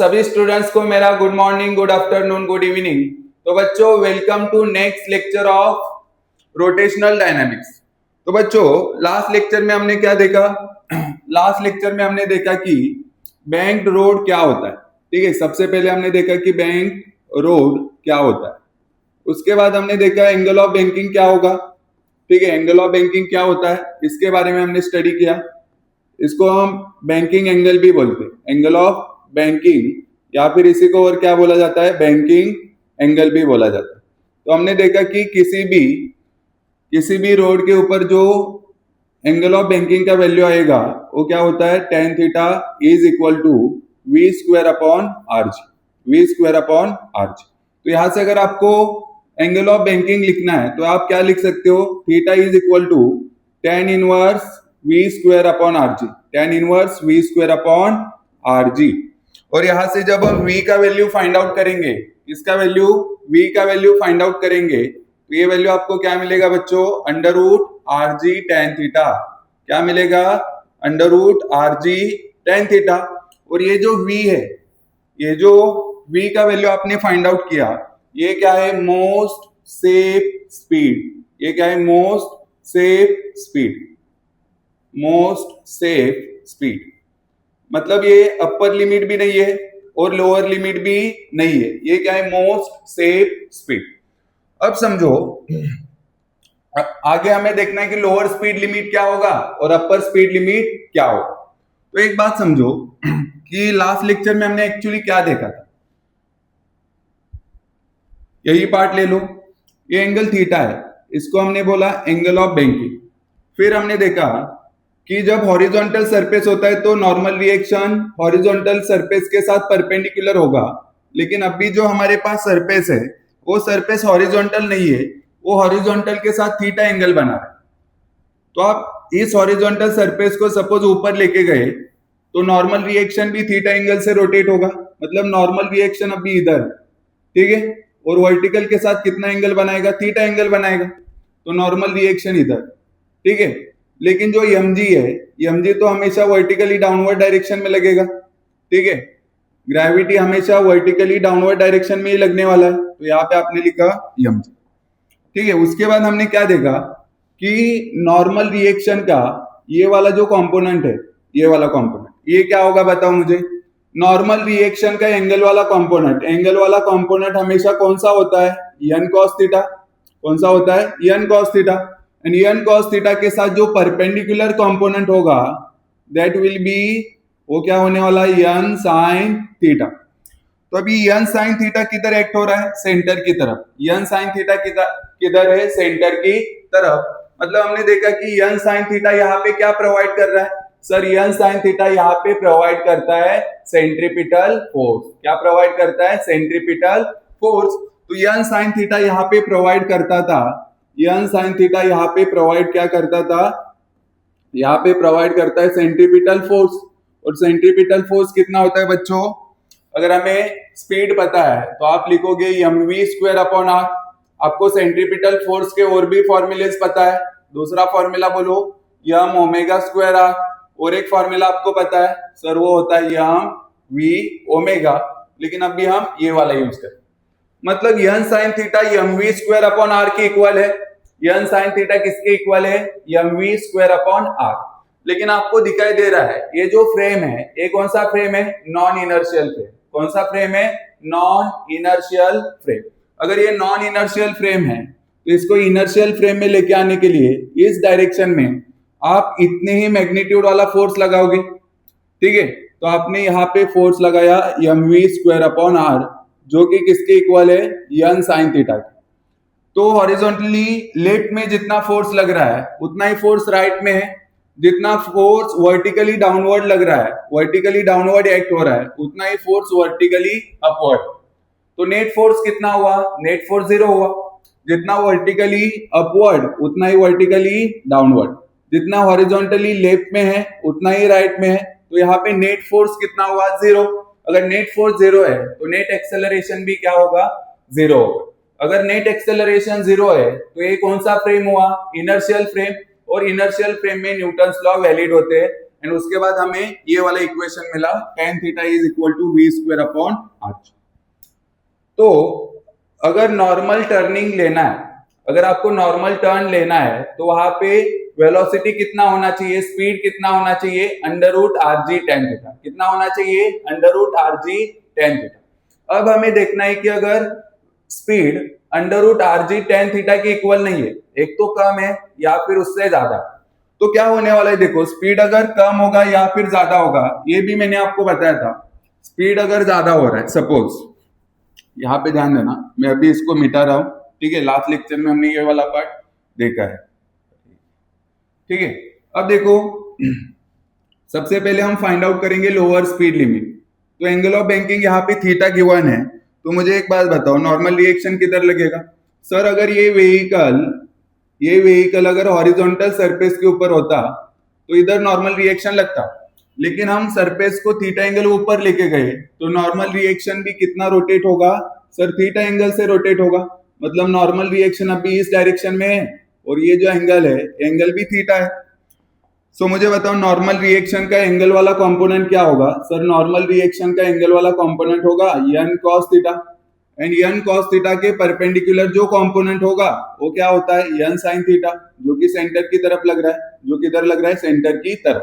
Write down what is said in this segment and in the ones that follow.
सभी स्टूडेंट्स को मेरा good morning, good afternoon, good evening. तो बच्चों, welcome to next lecture of rotational dynamics. तो बच्चों, लास्ट लेक्चर में हमने क्या देखा? लास्ट लेक्चर में हमने देखा कि बैंक्ड रोड क्या होता है। ठीक है, सबसे पहले हमने देखा कि बैंक रोड क्या होता है। उसके बाद हमने देखा एंगल ऑफ बैंकिंग क्या होगा। ठीक है, एंगल ऑफ बैंकिंग क्या होता है इसके बारे में हमने स्टडी किया। इसको हम बैंकिंग एंगल भी बोलते हैं, एंगल ऑफ बैंकिंग, या फिर इसी को और क्या बोला जाता है, बैंकिंग एंगल भी बोला जाता है। तो हमने देखा कि किसी भी रोड के ऊपर जो एंगल ऑफ बैंकिंग का वैल्यू आएगा वो क्या होता है, tan theta is equal to we square upon R G, v square upon are g. तो यहां से अगर आपको एंगल ऑफ बैंकिंग लिखना है तो आप क्या लिख सकते हो, theta is equal to tan inverse v square upon R G, tan inverse v square upon are g. और यहां से जब हम v का वैल्यू फाइंड आउट करेंगे, इसका वैल्यू v का वैल्यू फाइंड आउट करेंगे, तो ये वैल्यू आपको क्या मिलेगा बच्चों, under root are g tan theta. क्या मिलेगा, under root are g tan theta. और ये जो v है, ये जो v का वैल्यू आपने फाइंड आउट किया, ये क्या है, मोस्ट सेफ स्पीड। ये क्या है, most safe speed, most safe speed. मतलब ये अपर लिमिट भी नहीं है और लोअर लिमिट भी नहीं है, ये क्या है, मोस्ट सेफ स्पीड। अब समझो, आगे हमें देखना है कि लोअर स्पीड लिमिट क्या होगा और अपर स्पीड लिमिट क्या होगा। तो एक बात समझो कि लास्ट लेक्चर में हमने एक्चुअली क्या देखा था, यही पार्ट ले लो। ये एंगल थीटा है, इसको हमने बोला एंगल ऑफ बैंकिंग। फिर हमने देखा कि जब हॉरिजॉन्टल सरफेस होता है तो नॉर्मल रिएक्शन हॉरिजॉन्टल सरफेस के साथ परपेंडिकुलर होगा, लेकिन अभी जो हमारे पास सरफेस है वो सरफेस हॉरिजॉन्टल नहीं है, वो हॉरिजॉन्टल के साथ थीटा एंगल बना है। तो आप इस हॉरिजॉन्टल सरफेस को सपोज ऊपर लेके गए तो नॉर्मल रिएक्शन भी थीटा एंगल से रोटेट होगा, मतलब नॉर्मल रिएक्शन अभी इधर, ठीक है, और वर्टिकल के साथ कितना एंगल बनाएगा, थीटा एंगल बनाएगा। तो नॉर्मल रिएक्शन इधर, ठीक है। लेकिन जो mg है, mg तो हमेशा वर्टिकली डाउनवर्ड डायरेक्शन में लगेगा, ठीक है। ग्रेविटी हमेशा वर्टिकली डाउनवर्ड डायरेक्शन में ही लगने वाला है, तो यहाँ पे आपने लिखा mg, ठीक है। उसके बाद हमने क्या देखा कि नॉर्मल रिएक्शन का ये वाला जो कंपोनेंट है, ये वाला कंपोनेंट, ये क्या होगा बताओ मुझे। नॉर्मल रिएक्शन का एंगल वाला कंपोनेंट, एंगल वाला कंपोनेंट हमेशा कौन सा होता है, n cos थीटा। कौन सा होता है, n cos theta. And n cos theta के साथ जो परपेंडिकुलर कंपोनेंट होगा दैट विल बी, वो क्या होने वाला है, n sin थीटा। तो अभी n sin थीटा किधर एक्ट हो रहा है, सेंटर की तरफ। n sin थीटा किधर है, सेंटर की तरफ। मतलब हमने देखा कि n sin थीटा यहाँ पे क्या प्रोवाइड कर रहा है, सर n sin थीटा यहाँ पे प्रोवाइड करता है सेंट्रीपिटल फोर्स। क्या प्रोवाइड करता है, सेंट्रीपिटल फोर्स। तो n sin थीटा यहाँ पे प्रोवाइड करता था, n sin थीटा यहाँ पे प्रोवाइड क्या करता था, यहाँ पे प्रोवाइड करता है सेंट्रीपिटल फोर्स। और सेंट्रीपिटल फोर्स कितना होता है बच्चों, अगर हमें स्पीड पता है तो आप लिखोगे mv स्क्वायर अपॉन आर। आपको सेंट्रीपिटल फोर्स के और भी फॉर्मूलेस पता है, दूसरा फॉर्मूला बोलो m ओमेगा स्क्वायर आर, और एक फॉर्मूला आपको पता है सर, वो होता है m v ओमेगा, लेकिन अभी हम ये वाला यूज करें। मतलब n sin theta mv square upon r के इक्वल है। n sin थीटा किसके इक्वल है, mv स्क्वायर अपॉन आर। लेकिन आपको दिखाई दे रहा है ये जो फ्रेम है, ये कौन सा फ्रेम है, नॉन इनर्शियल फ्रेम। कौन सा फ्रेम है, नॉन इनर्शियल फ्रेम। अगर ये नॉन इनर्शियल फ्रेम है तो इसको इनर्शियल फ्रेम में लेके आने के लिए इस डायरेक्शन में आप इतने ही मैग्नीट्यूड वाला फोर्स लगाओगे, ठीक है। तो आपने यहाँ पे फोर्स लगाया mv स्क्वायर अपॉन आर, जो कि किसके इक्वल है, n sin थीटा के। तो हॉरिजॉन्टली लेफ्ट में जितना फोर्स लग रहा है उतना ही फोर्स राइट में है, जितना फोर्स वर्टिकली डाउनवर्ड लग रहा है, वर्टिकली डाउनवर्ड एक्ट हो रहा है, उतना ही फोर्स वर्टिकली अपवर्ड। तो नेट फोर्स कितना हुआ, नेट फोर्स 0 हुआ। जितना वर्टिकली अपवर्ड उतना ही वर्टिकली डाउनवर्ड, जितना हॉरिजॉन्टली लेफ्ट में है उतना ही राइट में है। तो यहाँ पे नेट फोर्स कितना हुआ, 0। अगर नेट फोर्स 0 है तो नेट एक्सेलरेशन भी क्या होगा, 0 होगा। अगर नेट एक्सेलरेशन 0 है तो ये कौन सा फ्रेम हुआ, इनर्शियल फ्रेम। और इनर्शियल फ्रेम में न्यूटन्स लॉ वैलिड होते हैं, एंड उसके बाद हमें ये वाला इक्वेशन मिला tan theta is equal to we square upon are. तो अगर नॉर्मल टर्निंग लेना है, अगर आपको नॉर्मल टर्न लेना है तो वहां पे वेलोसिटी कितना होना चाहिए, स्पीड कितना होना चाहिए, under root are g tan theta. कितना होना चाहिए, under root are g tan theta. अब हमें देखना है कि अगर speed under root are g tan theta के इक्वल नहीं है, एक तो कम है या फिर उससे ज्यादा, तो क्या होने वाला है, देखो स्पीड अगर कम होगा या फिर ज्यादा होगा, ये भी मैंने आपको बताया था। स्पीड अगर ज्यादा हो रहा है, सपोज यहाँ पे ध्यान देना, मैं अभी इसको मिटा रहा हूं, ठीक है, लास्ट लेक्चर में हमने ये वाला पार्ट देखा है, ठीक है। अब देखो सबसे पहले हम फाइंड आउट करेंगे लोअर स्पीड लिमिट। तो एंगल ऑफ बैंकिंग यहाँ पे थीटा गिवन है, तो मुझे एक बात बताओ, नॉर्मल रिएक्शन किधर लगेगा। सर अगर ये व्हीकल अगर हॉरिजॉन्टल सरफेस के ऊपर होता तो इधर नॉर्मल रिएक्शन लगता, लेकिन हम सरफेस को थीटा एंगल ऊपर लेके गए तो नॉर्मल रिएक्शन भी कितना रोटेट होगा, सर थीटा एंगल से रोटेट होगा। मतलब नॉर्मल रिएक्शन अभी इस डायरेक्शन में है और ये जो एंगल है, एंगल भी थीटा है। सो मुझे बताओ नॉर्मल रिएक्शन का एंगल वाला कंपोनेंट क्या होगा। सर नॉर्मल रिएक्शन का एंगल वाला कंपोनेंट होगा n cos theta, and n cos theta के परपेंडिकुलर जो कंपोनेंट होगा वो क्या होता है, n sin थीटा, जो कि सेंटर की तरफ लग रहा है, जो किधर लग रहा है, सेंटर की तरफ।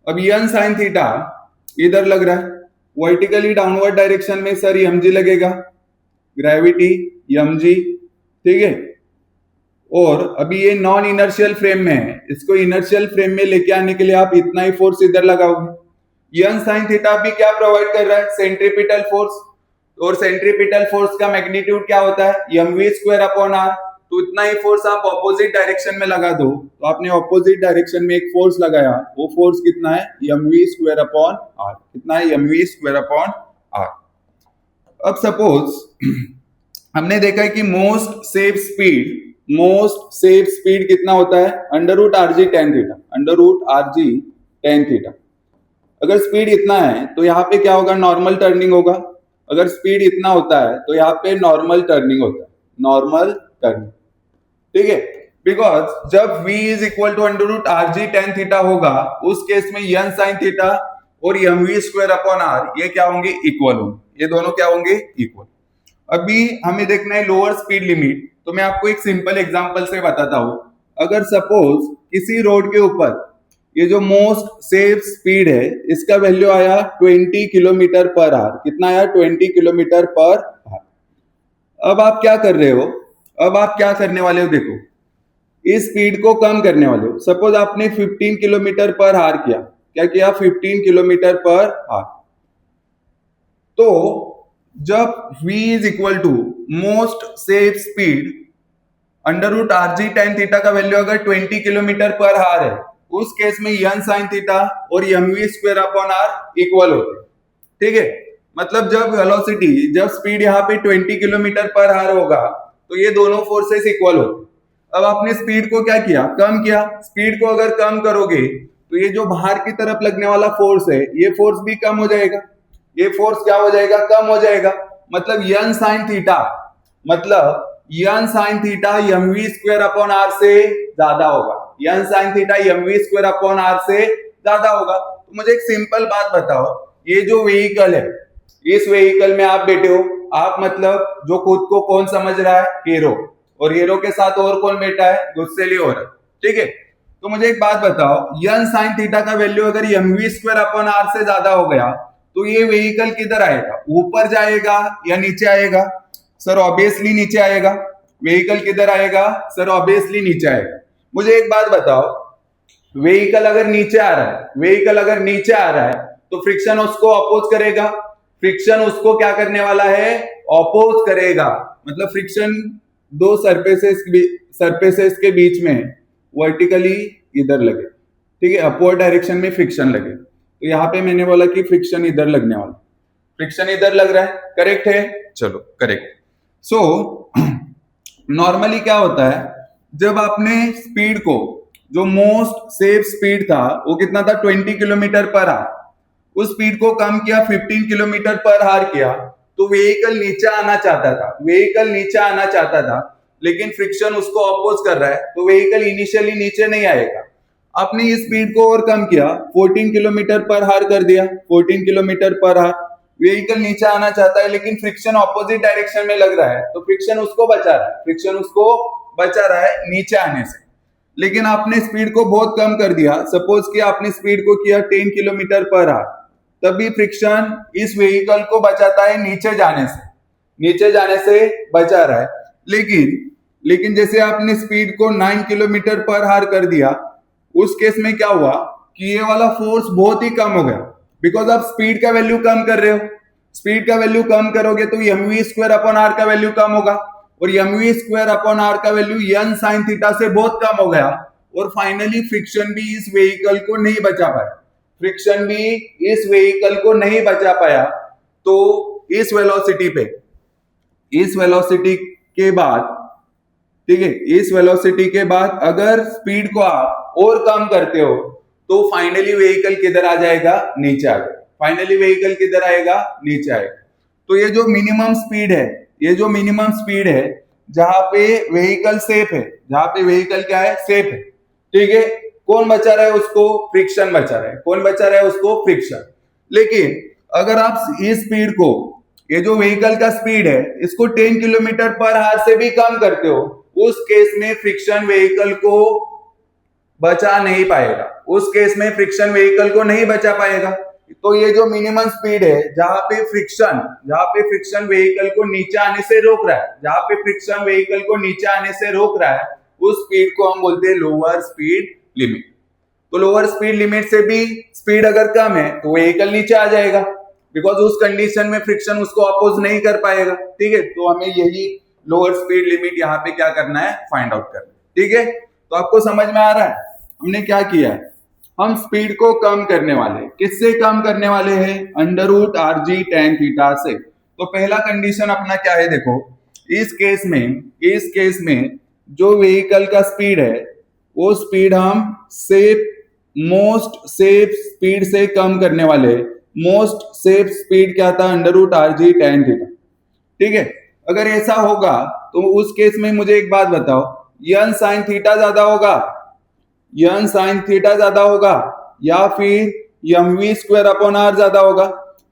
अब n sin थीटा इधर लग रहा है, वर्टिकली डाउनवर्ड डायरेक्शन में सर mg लगेगा, ग्रेविटी mg, ठीक है। और अभी ये नॉन इनर्शियल फ्रेम में है, इसको इनर्शियल फ्रेम में लेके आने के लिए आप इतना ही फोर्स इधर लगाओगे। n sin थीटा भी क्या प्रोवाइड कर रहा है, सेंट्रीपिटल फोर्स, और सेंट्रीपिटल फोर्स का मैग्नीट्यूड क्या होता है, mv स्क्वायर अपॉन आर। तो इतना ही फोर्स आप ऑपोजिट डायरेक्शन में लगा दो, तो आपने ऑपोजिट डायरेक्शन में एक फोर्स लगाया, वो फोर्स कितना है, mv स्क्वायर अपॉन आर। कितना है, mv स्क्वायर अपॉन आर। अब सपोज हमने देखा है कि मोस्ट सेफ स्पीड कितना होता है, under root are g tan theta, under root are g tan theta. अगर स्पीड इतना है तो यहाँ पे क्या होगा, नॉर्मल टर्निंग होगा। अगर स्पीड इतना होता है तो यहाँ पे नॉर्मल टर्निंग होता है, नॉर्मल टर्निंग, ठीक है। बिकॉज जब v is equal to under root are g tan theta होगा, उस केस में n साइन थीटा और mv स्क्वायर अपॉन आर ये क्या होंगे, इक्वल होंगे, ये दोनों क्या होंगे, इक्वल। अभी हमें देखना है लोअर स्पीड लिमिट, तो मैं आपको एक सिंपल एग्जांपल से बताता हूं। अगर सपोज किसी रोड के ऊपर ये जो मोस्ट सेफ स्पीड है, इसका वैल्यू आया 20 किलोमीटर पर आवर। कितना आया, 20 किलोमीटर पर आवर। अब आप क्या कर रहे हो, अब आप क्या करने वाले हो, देखो इस स्पीड को कम करने वाले हो। सपोज आपने 15 किलोमीटर पर आवर किया, क्या किया, 15 किलोमीटर पर आवर। तो जब v is equal to most safe speed under root are g tan theta का वैल्यू अगर 20 किलोमीटर पर आवर है, उस केस में n साइन थीटा और mv square upon r equal होते, ठीक है। मतलब जब वेलोसिटी, जब स्पीड यहाँ पे 20 किलोमीटर पर आवर होगा तो ये दोनों फोर्सेस इक्वल होते। अब आपने स्पीड को क्या किया, कम किया। स्पीड को अगर कम करोगे तो ये जो बाहर की तरफ लगने वाला फोर्स है, ये फोर्स भी कम हो जाएगा, ये फोर्स क्या हो जाएगा, कम हो जाएगा। मतलब n साइन थीटा, मतलब n sine theta mv square upon r से ज्यादा होगा, n sine theta mv square upon r से ज्यादा होगा। तो मुझे एक सिंपल बात बताओ, ये जो व्हीकल है, इस व्हीकल में आप बैठे हो, आप मतलब जो खुद को कौन समझ रहा है, हीरो, और हीरो के साथ और कौन बैठा है, गुस्सेली औरत, ठीक है। तो मुझे एक बात बताओ, n साइन थीटा का वैल्यू अगर mv स्क्वायर अपॉन आर से ज्यादा हो गया तो ये व्हीकल किधर आएगा, ऊपर जाएगा या नीचे आएगा, सर ऑब्वियसली नीचे आएगा। व्हीकल किधर आएगा, सर ऑब्वियसली नीचे आएगा। मुझे एक बात बताओ, व्हीकल अगर नीचे आ रहा है, व्हीकल अगर नीचे आ रहा है तो फ्रिक्शन उसको अपोज करेगा, फ्रिक्शन उसको क्या करने वाला है, अपोज करेगा। मतलब फ्रिक्शन दो सरफेसेस के बीच में वर्टिकली इधर लगे, ठीक है, अपवर्ड डायरेक्शन में फ्रिक्शन लगे। तो यहाँ पे मैंने बोला कि फ्रिक्शन इधर लगने वाला, फ्रिक्शन इधर लग रहा है, करेक्ट है, चलो करेक्ट। सो नॉर्मली क्या होता है, जब आपने स्पीड को, जो मोस्ट सेफ स्पीड था वो कितना था, 20 किलोमीटर पर आवर, उस स्पीड को कम किया, 15 किलोमीटर पर आवर किया, तो व्हीकल नीचे आना चाहता था, व्हीकल नीचे आना चाहता था, लेकिन फ्रिक्शन उसको अपोज कर रहा है, तो व्हीकल इनिशियली नीचे नहीं आएगा। आपने इस स्पीड को और कम किया, 14 किलोमीटर पर हार कर दिया, 14 किलोमीटर पर हार। व्हीकल नीचे आना चाहता है लेकिन फ्रिक्शन ऑपोजिट डायरेक्शन में लग रहा है, तो फ्रिक्शन उसको बचा रहा है, फ्रिक्शन उसको बचा रहा है नीचे आने से। लेकिन आपने स्पीड को बहुत कम कर दिया, सपोज कि आपने स्पीड को किया 10 किलोमीटर पर आवर, तब भी फ्रिक्शन इस व्हीकल को बचाता है नीचे जाने से, नीचे जाने से बचा रहा है। लेकिन जैसे आपने स्पीड को 9 किलोमीटर पर आवर कर दिया, उस केस में क्या हुआ कि ये वाला फोर्स बहुत ही कम हो गया, बिकॉज आप स्पीड का वैल्यू कम कर रहे हो। स्पीड का वैल्यू कम करोगे तो mv स्क्वायर अपॉन आर का वैल्यू कम होगा, और mv स्क्वायर अपॉन आर का वैल्यू n साइन थीटा से बहुत कम हो गया, और फाइनली फ्रिक्शन भी इस व्हीकल को नहीं बचा पाया, फ्रिक्शन भी इस व्हीकल को नहीं बचा पाया। तो इस वेलोसिटी पे, इस वेलोसिटी के बाद, ठीक है, इस वेलोसिटी के बाद अगर स्पीड को आप और कम करते हो तो फाइनली व्हीकल किधर आ जाएगा, नीचे आ जाएगा। फाइनली व्हीकल किधर आएगा, नीचे आएगा। तो ये जो मिनिमम स्पीड है, ये जो मिनिमम स्पीड है जहां पे व्हीकल सेफ है, जहां पे व्हीकल क्या है, सेफ है, ठीक है, कौन बचा रहा है उसको, फ्रिक्शन बचा रहा है। कौन बचा रहा है उसको, फ्रिक्शन। लेकिन अगर आप इस स्पीड को, ये जो व्हीकल का स्पीड है, इसको 10 किलोमीटर पर आवर से भी कम करते हो, उस केस में फ्रिक्शन व्हीकल को बचा नहीं पाएगा, उस केस में फ्रिक्शन व्हीकल को नहीं बचा पाएगा। तो ये जो मिनिमम स्पीड है जहां पे फ्रिक्शन व्हीकल को नीचे आने से रोक रहा है, जहां पे फ्रिक्शन व्हीकल को नीचे आने से रोक रहा है, उस स्पीड को हम बोलते हैं लोअर स्पीड लिमिट। तो लोअर स्पीड लिमिट से भी स्पीड अगर कम है तो व्हीकल नीचे आ जाएगा, बिकॉज उस कंडीशन में फ्रिक्शन उसको अपोज नहीं कर पाएगा, ठीक है। तो हमें यही लोअर स्पीड लिमिट यहाँ पे क्या करना है, फाइंड आउट करना है, ठीक है। तो आपको समझ में आ रहा है हमने क्या किया है, हम स्पीड को कम करने वाले, किससे कम करने वाले हैं, under root are g tan theta से। तो पहला कंडीशन अपना क्या है, देखो इस केस में जो व्हीकल का स्पीड है वो स्पीड हम मोस्ट सेफ स्पीड से कम करने वाले। मोस्ट सेफ स्पीड क्या था, under root are g tan theta, ठीक है। अगर ऐसा होगा तो उस केस में मुझे एक बात बताओ, यन साइन थीटा ज्यादा होगा, यन साइन थीटा ज्यादा होगा, या फिर mv स्क्वायर अपॉन आर ज्यादा होगा।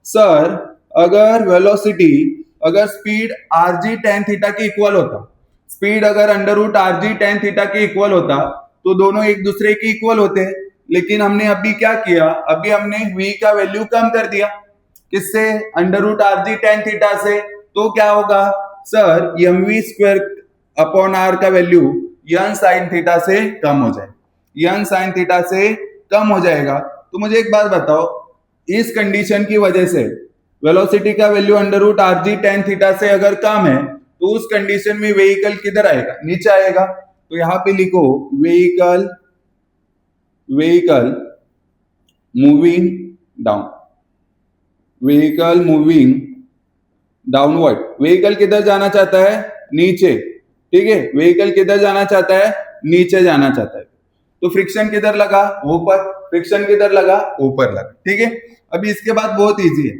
सर अगर वेलोसिटी, अगर स्पीड आरजी टेन थीटा के इक्वल होता, स्पीड अगर under root RG tan theta के इक्वल होता तो दोनों एक दूसरे के इक्वल होते हैं। लेकिन हमने अभी क्या किया, अभी हमने v का वैल्यू कम कर दिया, किससे, under root RG tan theta से। तो क्या होगा sir, mv square upon r का वैल्यू यन साइन थीटा से कम हो जाए, यन साइन थीटा से कम हो जाएगा। तो मुझे एक बात बताओ, इस कंडीशन की वजह से वेलोसिटी का value under root are g tan theta से अगर कम है तो उस कंडीशन में व्हीकल किधर आएगा, नीचे आएगा। तो यहां पे लिखो vehicle moving down, vehicle moving downward. Vehicle किधर जाना चाहता है, नीचे, ठीक है। व्हीकल किधर जाना चाहता है, नीचे जाना चाहता है। तो फ्रिक्शन किधर लगा, ऊपर, फ्रिक्शन किधर लगा, ऊपर लगा, ठीक है। अभी इसके बाद बहुत इजी है,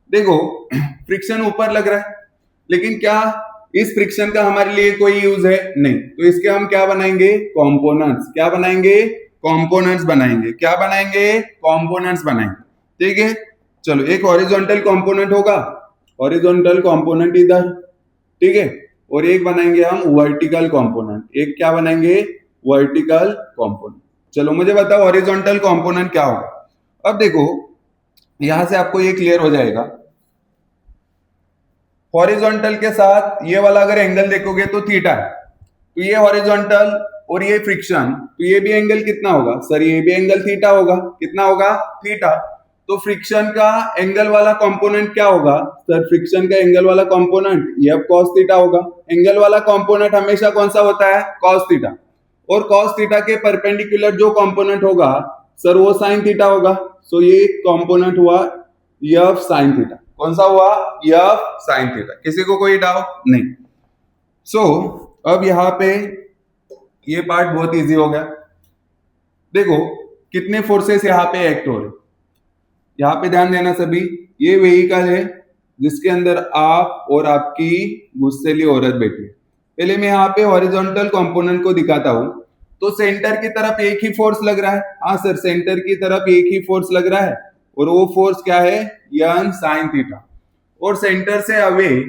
देखो फ्रिक्शन ऊपर लग रहा है, लेकिन क्या इस फ्रिक्शन का हमारे लिए कोई यूज है, नहीं। तो इसके हम क्या बनाएंगे, कंपोनेंट्स। क्या बनाएंगे, कंपोनेंट्स बनाएंगे। क्या बनाएंगे, कंपोनेंट्स बनाएंगे, ठीक है। चलो एक हॉरिजॉन्टल कंपोनेंट होगा, हॉरिजॉन्टल कंपोनेंट इधर, ठीक है, और एक बनाएंगे हम वर्टिकल कंपोनेंट। एक क्या बनाएंगे, वर्टिकल कंपोनेंट। चलो मुझे बताओ हॉरिजॉन्टल कंपोनेंट क्या होगा। अब देखो यहां से आपको ये क्लियर हो जाएगा, हॉरिजॉन्टल के साथ ये वाला अगर एंगल देखोगे तो थीटा है, तो ये हॉरिजॉन्टल और ये फ्रिक्शन, तो ये भी एंगल कितना होगा सर, ये भी एंगल थीटा होगा। कितना होगा, थीटा। तो फ्रिक्शन का एंगल वाला कंपोनेंट क्या होगा सर, फ्रिक्शन का एंगल वाला कंपोनेंट ये cos थीटा होगा। एंगल वाला कंपोनेंट हमेशा कौन सा होता है, cos थीटा। और cos थीटा के परपेंडिकुलर जो कंपोनेंट होगा सर वो sin थीटा होगा। सो ये कंपोनेंट हुआ f sin थीटा। कौन सा हुआ, f sin थीटा। किसी को कोई डाउट नहीं। सो अब यहाँ पे ये पार्ट बहुत इजी हो गया। देखो कितने फोर्सेस यहाँ पे एक्ट हो रहे, यहाँ पे ध्यान देना सभी। ये व्हीकल है जिसके अंदर आप और आपकी गुस्सेली औरत बैठी है। पहले मैं यहाँ पे हॉरिजॉन्टल कंपोनेंट को दिखाता हूँ। तो सेंटर की तरफ एक ही फोर्स लग रहा है। हाँ सर, सेंटर की तरफ एक ही फोर्स लग रहा है और वो फोर्स क्या है, यन साइन थीटा। और सेंटर से अवे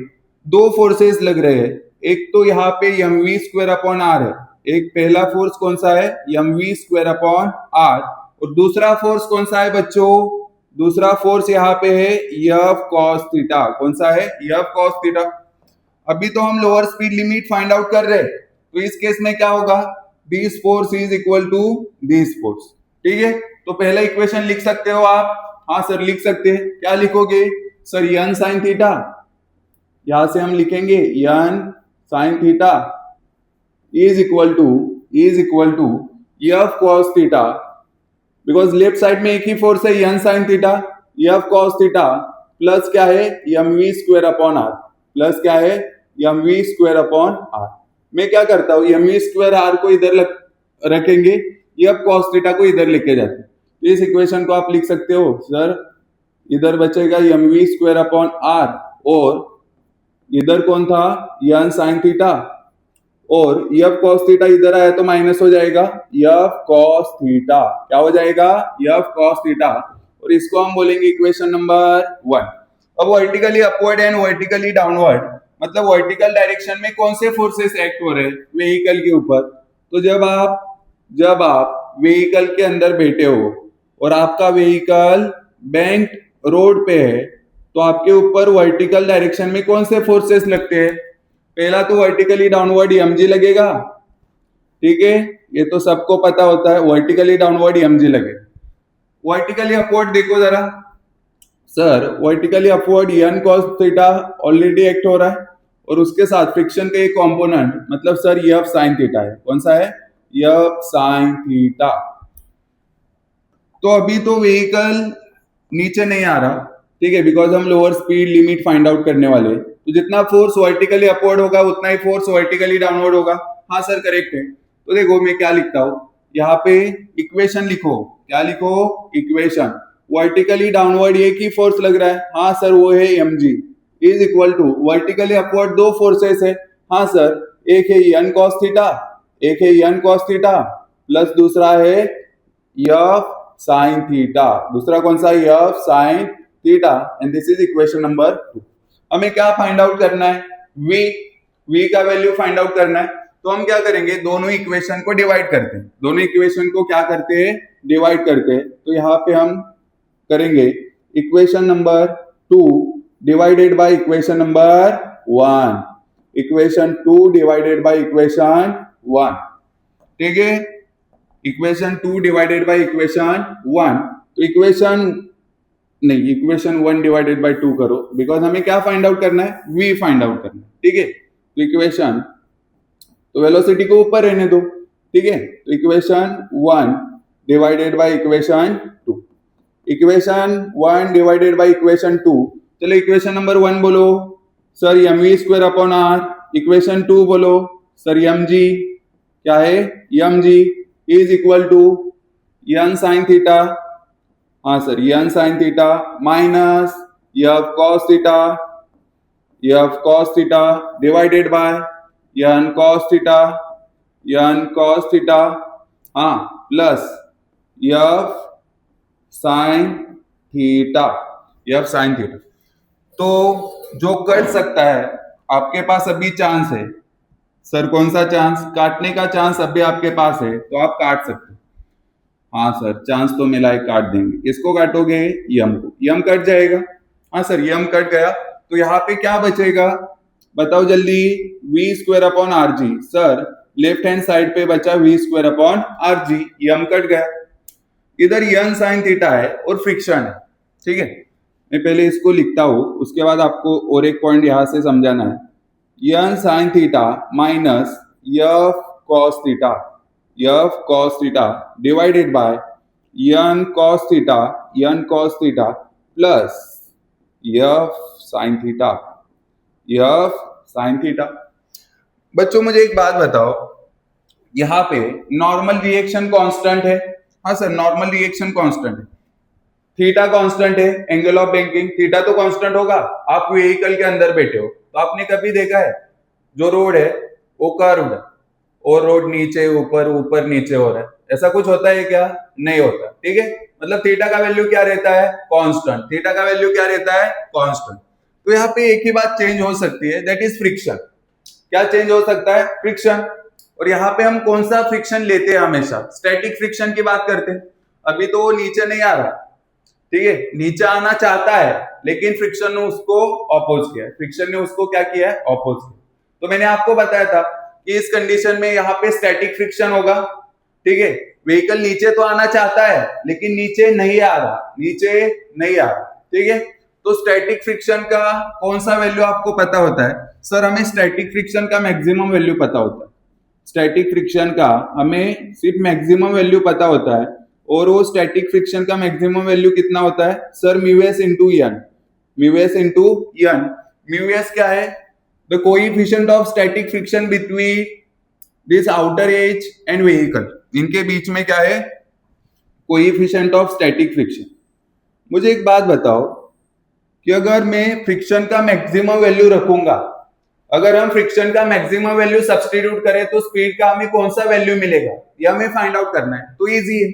दो फोर्सेस लग रहे हैं, एक तो यहाँ पे m we square upon r है, एक पहला फोर्स कौन सा है, M we square upon r, और दूसरा फोर्स कौन सा है बच्चों, दूसरा फोर्स यहाँ पे है एफ कॉस थीटा। कौन सा है, एफ कॉस थीटा। अभी तो हम lower speed limit find out कर रहे हैं, तो इस केस में क्या होगा, this force is equal to this force. ठीक है, तो पहला इक्वेशन लिख सकते हो आप। हाँ सर लिख सकते हैं, क्या लिखोगे सर, यन साइन थीटा, यहां से हम लिखेंगे N sine theta is equal to F cos theta, because left side में एक ही फोर्स है यन sine theta, F cos theta plus क्या है M we square upon R, plus क्या है M we square upon R. मैं क्या करता हूं, एम वी स्क्वायर आर को इधर रखेंगे, एफ कॉस थीटा को इधर लेके जाते हैं। तो इस इक्वेशन को आप लिख सकते हो सर, इधर बचेगा m we square upon r, और इधर कौन था यन साइन थीटा, और एफ कॉस थीटा इधर आया तो माइनस हो जाएगा, एफ कॉस थीटा क्या हो जाएगा, एफ कॉस थीटा, और इसको हम बोलेंगे इक्वेशन नंबर 1। अब vertically upward and vertically downward, मतलब वर्टिकल डायरेक्शन में कौन से फोर्सेस एक्ट हो रहे हैं व्हीकल के ऊपर। तो जब आप व्हीकल के अंदर बैठे हो और आपका व्हीकल बैंक रोड पे है, तो आपके ऊपर वर्टिकल डायरेक्शन में कौन से फोर्सेस लगते हैं, पहला तो वर्टिकली डाउनवर्ड एमजी लगेगा। ठीक है, ये तो सबको पता होता है, वर्टिकली डाउनवर्ड एमजी लगेगा। वर्टिकली अपवर्ड देखो जरा sir, vertically upward n cos theta already act हो रहा है, और उसके साथ फ्रिक्शन का एक कंपोनेंट मतलब सर एफ साइन थीटा है। कौन सा है, एफ साइन थीटा। तो अभी तो व्हीकल नीचे नहीं आ रहा, ठीक है, बिकॉज हम lower speed limit find out करने वाले, तो जितना फोर्स वर्टिकली अपवर्ड होगा उतना ही फोर्स वर्टिकली डाउनवर्ड होगा। हाँ सर करेक्ट है। तो देखो मैं क्या लिखता हूं, यहाँ पे इक्वेशन लिखो, क्या लिखो, इक्वेशन, वर्टिकली डाउनवर्ड एक ही फोर्स लग रहा है, हाँ सर वो है mg, is equal to vertically upward दो फोर्सेस है, हाँ सर एक है एन कॉस थीटा, एक है एन कॉस थीटा प्लस दूसरा है एफ साइन थीटा, दूसरा कौन सा, F sine theta, and this is equation number 2। हमें क्या फाइंड आउट करना है, v का वैल्यू फाइंड आउट करना है। तो हम क्या करेंगे, दोनों इक्वेशन को डिवाइड करते हैं, दोनों इक्वेशन को क्या करते हैं, डिवाइड करते हैं। तो यहाँ पे हम करेंगे equation number 2 divided by equation number 1, equation 2 divided by equation 1। ठीक है, इक्वेशन 2 डिवाइडेड बाय इक्वेशन 1, तो इक्वेशन 1 डिवाइडेड बाय 2 करो, बिकॉज हमें क्या फाइंड आउट करना है, v फाइंड आउट करना है। ठीक है, तो इक्वेशन, तो वेलोसिटी को ऊपर रहने दो। ठीक है, तो equation 1 divided by equation 2, equation 1 divided by equation 2। चलो इक्वेशन नंबर 1 बोलो sir M we square upon R, equation 2 बोलो सर एम जी, क्या है M G is equal to N sine theta, हाँ sir N sine theta minus F cos theta divided by N cos theta, हाँ plus F sine theta, F sine theta. तो जो cut सकता है, आपके पास अभी चांस है सर, कौन सा चांस, काटने का चांस अभी आपके पास है, तो आप काट सकते हैं। हाँ सर चांस तो मिला है, काट देंगे, किसको काटोगे, यम को, यम कट जाएगा। हाँ सर यम कट गया, तो यहाँ पे क्या बचेगा बताओ जल्दी, v square upon are g. Sir left hand side पे बचा v square upon are g, m कट गया, इधर यन साइन थीटा है और फ्रिक्शन है। ठीक है, मैं पहले इसको लिखता हूं, उसके बाद आपको और एक पॉइंट यहां से समझाना है, यन sine theta minus F cos theta divided by N cos theta plus F sine theta. बच्चों मुझे एक बात बताओ, यहाँ पे नॉर्मल रिएक्शन कांस्टेंट है, हाँ सर नॉर्मल रिएक्शन कांस्टेंट है, थीटा कांस्टेंट है, एंगल ऑफ बैंकिंग थीटा तो कांस्टेंट होगा। आप व्हीकल के अंदर बैठे हो, तो आपने कभी देखा है जो रोड है वो कर्व्ड है, और रोड नीचे ऊपर ऊपर नीचे हो रहा है, ऐसा कुछ होता है क्या? नहीं होता। ठीक है, मतलब थीटा का वैल्यू क्या रहता है? कांस्टेंट। थीटा का वैल्यू क्या रहता है? कांस्टेंट। तो यहाँ पे एक ही बात चेंज हो सकती है, दैट इज फ्रिक्शन। क्या चेंज हो सकता है? फ्रिक्शन। और यहाँ पे हम कौन सा फ्रिक्शन लेते हैं? हमेशा स्टैटिक फ्रिक्शन की बात करते हैं। अभी तो वो नीचे नहीं आ रहा, ठीक है, नीचे आना चाहता है, लेकिन फ्रिक्शन ने उसको ऑपोज किया, फ्रिक्शन ने उसको क्या किया है? ऑपोज किया। तो मैंने आपको बताया था कि इस कंडीशन में यहाँ पे स्टैटिक फ्रिक्शन होगा। ठीक है, व्हीकल नीचे तो आना चाहता है लेकिन नीचे नहीं आ रहा, नीचे नहीं आ रहा। ठीक है, तो स्टैटिक फ्रिक्शन का कौन सा वैल्यू आपको पता होता है? सर हमें स्टैटिक फ्रिक्शन का मैक्सिमम वैल्यू पता होता है। स्टैटिक फ्रिक्शन का हमें सिर्फ मैक्सिमम वैल्यू पता होता है, और वो स्टैटिक फ्रिक्शन का मैक्सिमम वैल्यू कितना होता है? Sir mu s into n. Mu s into n. Mu s क्या है? The coefficient of static friction between this outer edge and vehicle. इनके बीच में क्या है? Coefficient of static friction. मुझे एक बात बताओ कि अगर मैं फ्रिक्शन का मैक्सिमम वैल्यू रखूंगा, अगर हम फ्रिक्शन का मैक्सिमम वैल्यू सब्सटीट्यूट करें तो स्पीड का हमें कौन सा वैल्यू मिलेगा, यह हमें फाइंड आउट करना है। तो इजी है,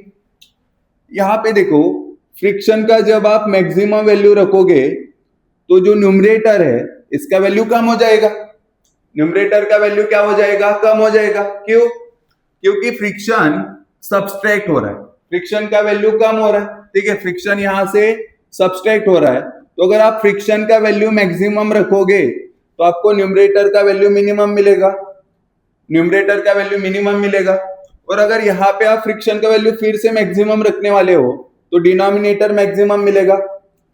यहां पे देखो, फ्रिक्शन का जब आप मैक्सिमम वैल्यू रखोगे तो जो न्यूमरेटर है इसका वैल्यू कम हो जाएगा। न्यूमरेटर का वैल्यू क्या हो जाएगा? कम हो जाएगा। क्यों? क्योंकि फ्रिक्शन सबस्ट्रैक्ट हो रहा है, फ्रिक्शन का वैल्यू कम हो रहा है। ठीक है, फ्रिक्शन यहां से सबस्ट्रैक्ट हो रहा है। तो अगर आप फ्रिक्शन का वैल्यू मैक्सिमम रखोगे तो आपको न्यूमरेटर का वैल्यू मिनिमम मिलेगा, न्यूमरेटर का वैल्यू मिनिमम मिलेगा। और अगर यहाँ पे आप फ्रिक्शन का वैल्यू फिर से मैक्सिमम रखने वाले हो तो डिनोमिनेटर मैक्सिमम मिलेगा,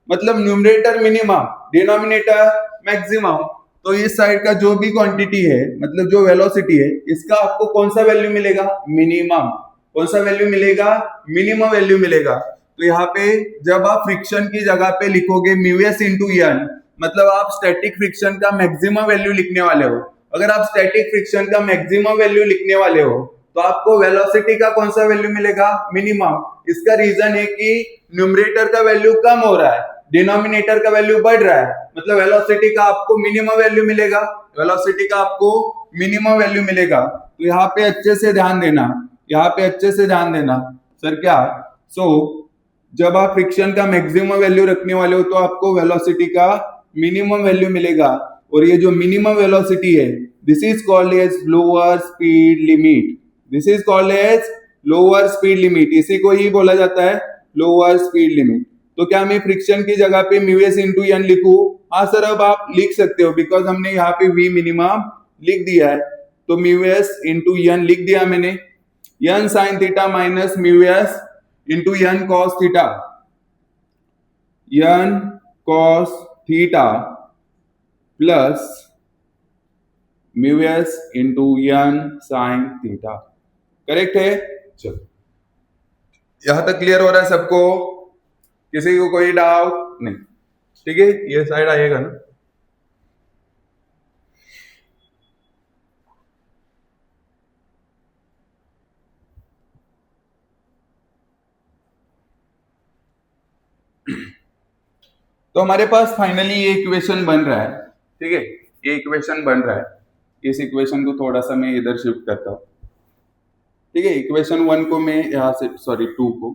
मतलब न्यूमरेटर मिनिमम, डिनोमिनेटर मैक्सिमम। तो इस साइड का जो भी क्वांटिटी है, मतलब जो वेलोसिटी है, इसका आपको कौन सा वैल्यू मिलेगा? मिनिमम। कौन सा वैल्यू मिलेगा? मिनिमम वैल्यू मिलेगा। तो यहाँ पे जब आप फ्रिक्शन की जगह पे लिखोगे म्यू एस इंटू एन, मतलब आप स्टैटिक फ्रिक्शन का मैक्सिमम वैल्यू लिखने वाले हो। अगर आप स्टैटिक फ्रिक्शन का मैक्सिमम वैल्यू लिखने वाले हो तो आपको वेलोसिटी का कौन सा वैल्यू मिलेगा? मिनिमम। इसका रीजन है कि न्यूमरेटर का वैल्यू कम हो रहा है, डिनोमिनेटर का वैल्यू बढ़ रहा है, मतलब वेलोसिटी का आपको मिनिमम वैल्यू मिलेगा, वेलोसिटी का आपको मिनिमम वैल्यू मिलेगा। तो यहाँ पे अच्छे से ध्यान देना, यहाँ पे अच्छे से ध्यान देना। सर क्या? जब आप फ्रिक्शन का मैक्सिमम वैल्यू रखने वाले हो तो आपको वेलोसिटी का मिनिमम वैल्यू मिलेगा, और ये जो मिनिमम वेलोसिटी है this is called as lower speed limit. This is called as lower speed limit, इसी को ही बोला जाता है लोअर स्पीड लिमिट। तो क्या मैं फ्रिक्शन की जगह पे म्यू एस इंटू एन लिखूं? हाँ सर, अब आप लिख सकते हो, बिकॉज हमने यहाँ पे वी मिनिमम लिख दिया है। तो म्यू एस इंटू एन लिख दिया मैंने, N sine theta minus mu s into N cos theta, N cos theta plus mu s into N sine theta. Correct है? चलो, यहां तक क्लियर हो रहा है सबको? किसी को कोई डाउट नहीं? ठीक है, ये साइड आएगा ना। तो हमारे पास फाइनली ये इक्वेशन बन रहा है। ठीक है, ये इक्वेशन बन रहा है। इस इक्वेशन को थोड़ा सा मैं इधर शिफ्ट करता हूं। ठीक है, इक्वेशन 1 को मैं यहाँ से, सॉरी 2 को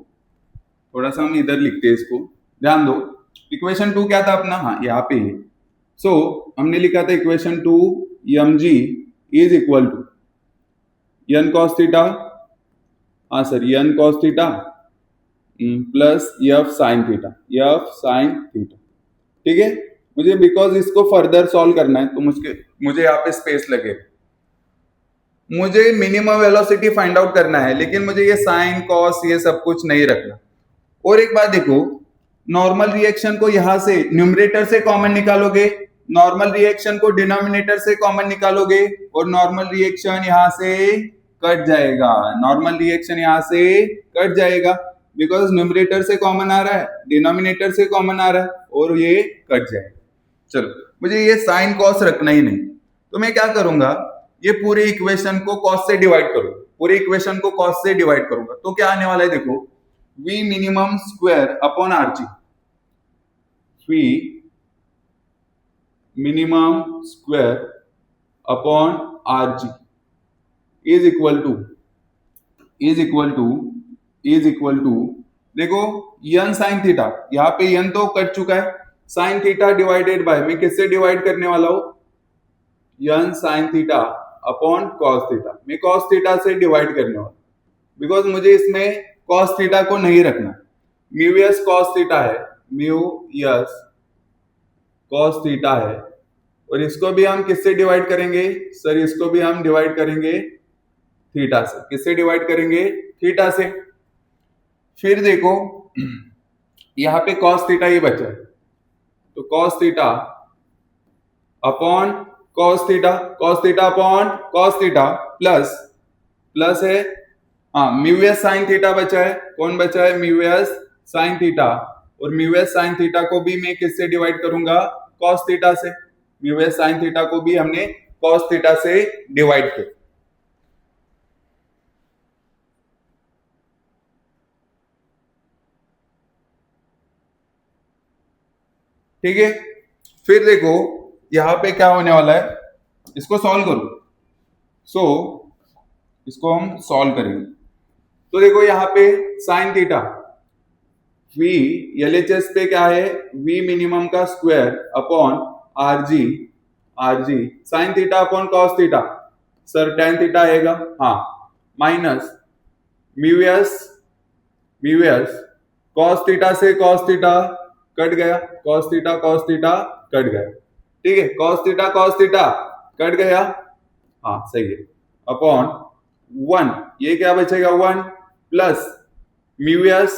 थोड़ा सा हम इधर लिखते हैं, इसको ध्यान दो। इक्वेशन 2 क्या था अपना? हाँ, यहाँ पे है। सो हमने लिखा था equation 2 M G is equal to N cos theta, हाँ sir, N cos theta plus F sine theta, F sine theta. ठीक है, मुझे बिकॉज इसको फर्दर सॉल्व करना है तो मुझे यहाँ पे स्पेस लगे। मुझे मिनिमम वेलोसिटी फाइंड आउट करना है, लेकिन मुझे ये साइन कॉस ये सब कुछ नहीं रखना। और एक बात देखो, नॉर्मल रिएक्शन को यहां से न्यूमरेटर से कॉमन निकालोगे, नॉर्मल रिएक्शन को डिनोमिनेटर से कॉमन निकालोगे, और नॉर्मल रिएक्शन यहां से कट जाएगा, नॉर्मल रिएक्शन यहां से कट जाएगा, बिकॉज न्यूमरेटर से कॉमन आ रहा है, डिनोमिनेटर से कॉमन आ रहा है, और ये कट जाएगा। चलो, मुझे ये साइन कॉस रखना ही नहीं, तो मैं क्या करूंगा, ये पूरे इक्वेशन को कॉस से डिवाइड करूंगा, पूरे इक्वेशन को कॉस से डिवाइड करूंगा। तो क्या आने वाला है देखो, v minimum square upon are G, v minimum square upon are G is equal to is equal to is equal to देखो यन साइन थीटा, यहाँ पे यन तो कट चुका है, साइन थीटा डिवाइडेड बाय, मैं किससे डिवाइड करने वाला हूं, N sine theta upon cos theta, मैं कॉस थीटा से डिवाइड करने वाला, बिकॉज मुझे इसमें कॉस थीटा को नहीं रखना, म्यू एस कॉस थीटा है, म्यू एस कॉस थीटा है, और इसको भी हम किससे डिवाइड करेंगे सर, इसको भी हम डिवाइड करेंगे थीटा से, किससे डिवाइड करेंगे, थीटा से। फिर देखो यहां पे cos थीटा ही बचा है, तो cos theta upon cos theta upon cos theta plus है, हाँ म्यू एस साइन थीटा बचा है, कौन बचा है, म्यू एस साइन थीटा, और म्यू एस साइन थीटा को भी मैं किससे डिवाइड करूंगा, cos थीटा से, म्यू एस साइन थीटा को भी हमने cos थीटा से डिवाइड किया। ठीक है, फिर देखो यहां पे क्या होने वाला है, इसको सॉल्व करो, इसको हम सॉल्व करेंगे, तो देखो यहाँ पे साइन थीटा v एलएचएस पे क्या है, v मिनिमम का square upon RG sine theta upon cos theta, sir tan theta आएगा, हाँ, minus mu s cos theta से कॉस थीटा कट गया, कॉस थीटा कट गया, ठीक है, कॉस थीटा कट गया, हाँ सही है, अपॉन 1, ये क्या बचेगा 1 प्लस म्यू एस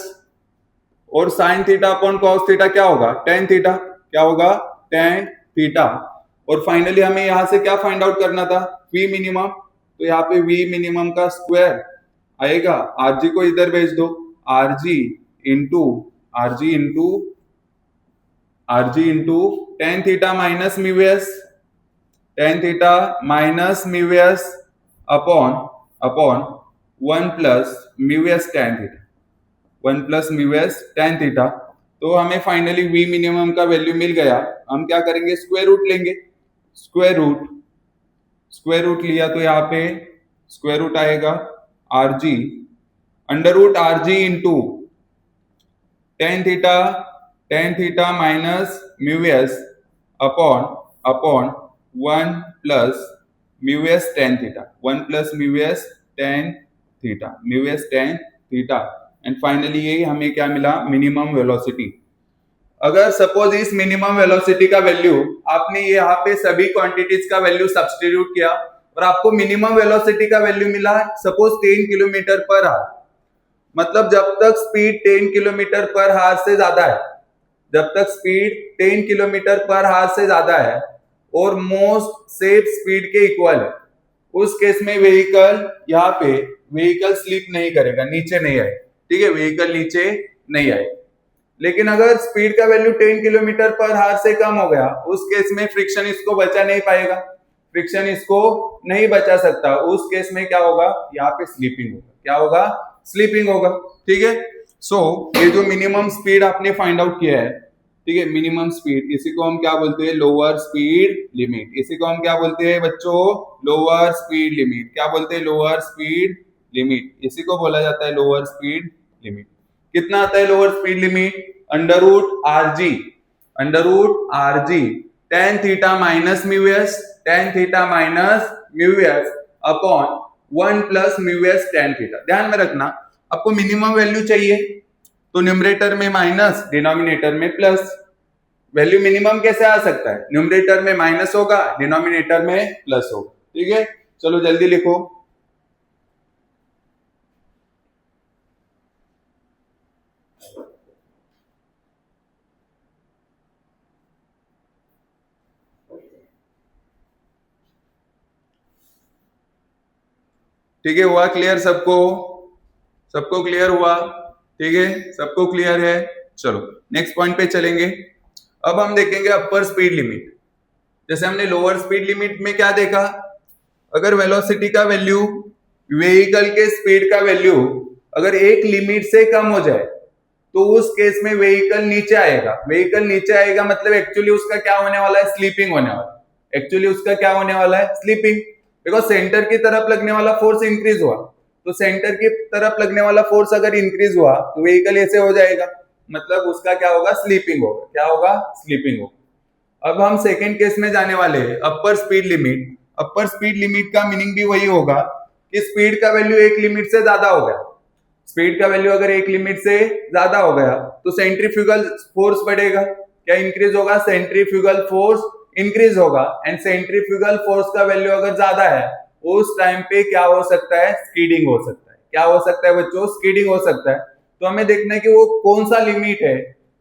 और sign theta upon cos theta क्या होगा, टेन थीटा, क्या होगा, टेन थीटा, और फाइनली हमें यहां से क्या फाइंड आउट करना था, वी मिनिमम, तो यहाँ पे वी मिनिमम का स्क्वायर आएगा, आरजी को इधर भेज दो, RG into tan theta minus mu s, tan theta minus mu s upon 1 plus mu s tan theta, 1 plus mu s tan theta, तो हमें फाइनली वी मिनिमम का वैल्यू मिल गया, हम क्या करेंगे, स्क्वायर रूट लेंगे, स्क्वायर रूट लिया तो यहाँ पे स्क्वायर रूट आएगा RG, under root RG into tan theta minus mu s upon 1 plus mu s tan theta, 1 plus mu s tan theta, and finally ये हमें क्या मिला, मिनिमम वेलोसिटी। अगर सपोज इस मिनिमम वेलोसिटी का वैल्यू आपने यहाँ पे सभी क्वांटिटीज का वैल्यू सब्स्टिट्यूट किया और आपको मिनिमम वेलोसिटी का वैल्यू मिला सपोज 10 किलोमीटर पर आवर, मतलब जब तक स्पीड 10 किलोमीटर पर आवर से ज्यादा है, जब तक स्पीड 10 किलोमीटर पर आवर से ज्यादा है और मोस्ट सेफ स्पीड के इक्वल है, उस केस में व्हीकल यहाँ पे व्हीकल स्लिप नहीं करेगा, नीचे नहीं आए, ठीक है, व्हीकल नीचे नहीं आए। लेकिन अगर स्पीड का वैल्यू 10 किलोमीटर पर आवर से कम हो गया, उस केस में फ्रिक्शन इसको बचा नहीं पाएगा, फ्रिक्शन इसको नहीं बचा सकता, उस केस में क्या होगा, यहाँ पे स्लीपिंग होगा, क्या होगा, स्लीपिंग होगा, ठीक है। सो ये जो मिनिमम स्पीड आपने फाइंड आउट किया है, ठीक है, मिनिमम स्पीड, इसी को हम क्या बोलते हैं, लोअर स्पीड लिमिट, इसी को हम क्या बोलते हैं बच्चों, लोअर स्पीड लिमिट, क्या बोलते हैं, लोअर स्पीड लिमिट, इसी को बोला जाता है लोअर स्पीड लिमिट। कितना आता है lower speed limit, under root RG tan theta minus mu s, upon 1 plus mu s tan theta. ध्यान में रखना, आपको मिनिमम वैल्यू चाहिए तो न्यूमरेटर में माइनस, डिनोमिनेटर में प्लस। वैल्यू मिनिमम कैसे आ सकता है, न्यूमरेटर में माइनस होगा, डिनोमिनेटर में प्लस होगा, ठीक है। चलो जल्दी लिखो, ठीक है, हुआ क्लियर सबको, सबको क्लियर हुआ, ठीक है, सबको क्लियर है। चलो नेक्स्ट पॉइंट पे चलेंगे। अब हम देखेंगे अपर स्पीड लिमिट। जैसे हमने लोअर स्पीड लिमिट में क्या देखा, अगर वेलोसिटी का वैल्यू, व्हीकल के स्पीड का वैल्यू अगर एक लिमिट से कम हो जाए तो उस केस में व्हीकल नीचे आएगा, व्हीकल नीचे आएगा मतलब एक्चुअली उसका क्या होने वाला है, स्लीपिंग होने वाला है, एक्चुअली उसका क्या होने वाला है, स्लीपिंग। बिकॉज सेंटर की तरफ लगने वाला फोर्स इंक्रीज हुआ, तो सेंटर की तरफ लगने वाला फोर्स अगर इंक्रीज हुआ तो व्हीकल ऐसे हो जाएगा, मतलब उसका क्या होगा, स्लीपिंग होगा। क्या होगा, स्लीपिंग होगा। अब हम सेकेंड केस में जाने वाले हैं, अपर स्पीड लिमिट। अपर स्पीड लिमिट का मीनिंग भी वही होगा कि स्पीड का वैल्यू एक लिमिट से ज्यादा हो गया। स्पीड का वैल्यू अगर एक लिमिट से ज्यादा हो गया तो सेंट्रीफ्यूगल फोर्स बढ़ेगा। क्या इंक्रीज होगा, सेंट्रीफ्यूगल फोर्स इंक्रीज होगा। एंड सेंट्रीफ्यूगल फोर्स का वैल्यू अगर ज्यादा है उस टाइम पे क्या हो सकता है, स्कीडिंग हो सकता है। क्या हो सकता है बच्चों, स्कीडिंग हो सकता है। तो हमें देखना है कि वो कौन सा लिमिट है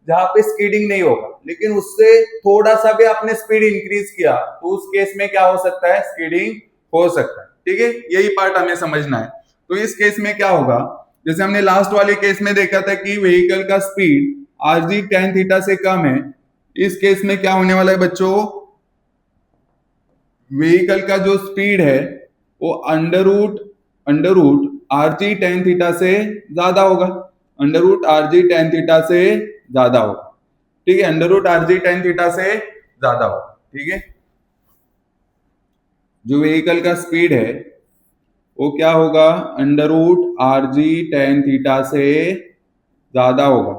जहां पे स्कीडिंग नहीं होगा, लेकिन उससे थोड़ा सा भी आपने स्पीड इंक्रीज किया तो उस केस में क्या हो सकता है, स्कीडिंग हो सकता है। ठीक है, यही पार्ट हमें समझना है। तो इस केस में क्या होगा, जैसे हमने लास्ट वाले केस में देखा था कि व्हीकल का स्पीड आरजी tan थीटा से कम है। इस केस में क्या होने वाला है बच्चों, व्हीकल का जो स्पीड है वो under root RG tan theta से ज्यादा होगा। Under root RG tan theta से ज्यादा होगा। ठीक है, under root RG tan theta से ज्यादा होगा। ठीक है, जो व्हीकल का स्पीड है वो क्या होगा, under root RG tan theta से ज्यादा होगा।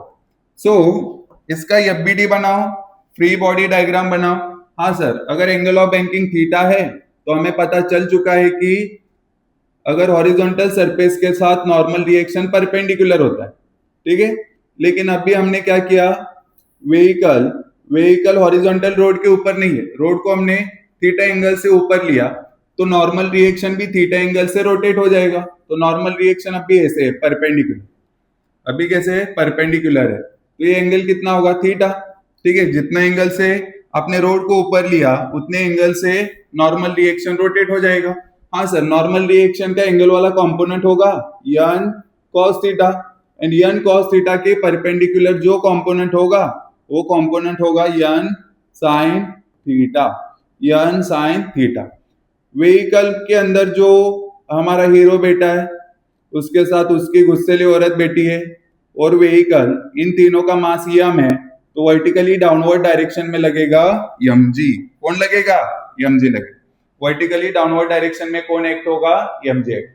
सो इसका एफबीडी बनाओ, फ्री बॉडी डायग्राम बनाओ। हाँ सर, अगर एंगल ऑफ बैंकिंग थीटा है तो हमें पता चल चुका है कि अगर हॉरिजॉन्टल सरफेस के साथ नॉर्मल रिएक्शन परपेंडिकुलर होता है। ठीक है, लेकिन अभी हमने क्या किया, व्हीकल हॉरिजॉन्टल रोड के ऊपर नहीं है, रोड को हमने थीटा एंगल से ऊपर लिया तो नॉर्मल रिएक्शन भी थीटा एंगल से रोटेट हो जाएगा। तो नॉर्मल रिएक्शन अभी ऐसे है, परपेंडिकुलर। अभी कैसे है, परपेंडिकुलर है, तो ये एंगल कितना होगा, थीटा। ठीक है, जितना एंगल से आपने रोड को ऊपर लिया उतने एंगल से नॉर्मल रिएक्शन रोटेट हो जाएगा। हाँ सर, नॉर्मल रिएक्शन का एंगल वाला कंपोनेंट होगा यन cos theta, and N cos theta के परपेंडिकुलर जो कंपोनेंट होगा वो कंपोनेंट होगा यन sine theta, N sine theta. Vehicle के अंदर जो हमारा हीरो बेटा है उसके साथ उसकी गुस्सेली औरत बेटी है और व्हीकल, इन तीनों का मास यम है, तो वर्टिकली डाउनवर्ड डायरेक्शन में लगेगा mg। कौन लगेगा, mg लगेगा। वर्टिकली डाउनवर्ड डायरेक्शन में कौन एक्ट होगा, mg एक्ट।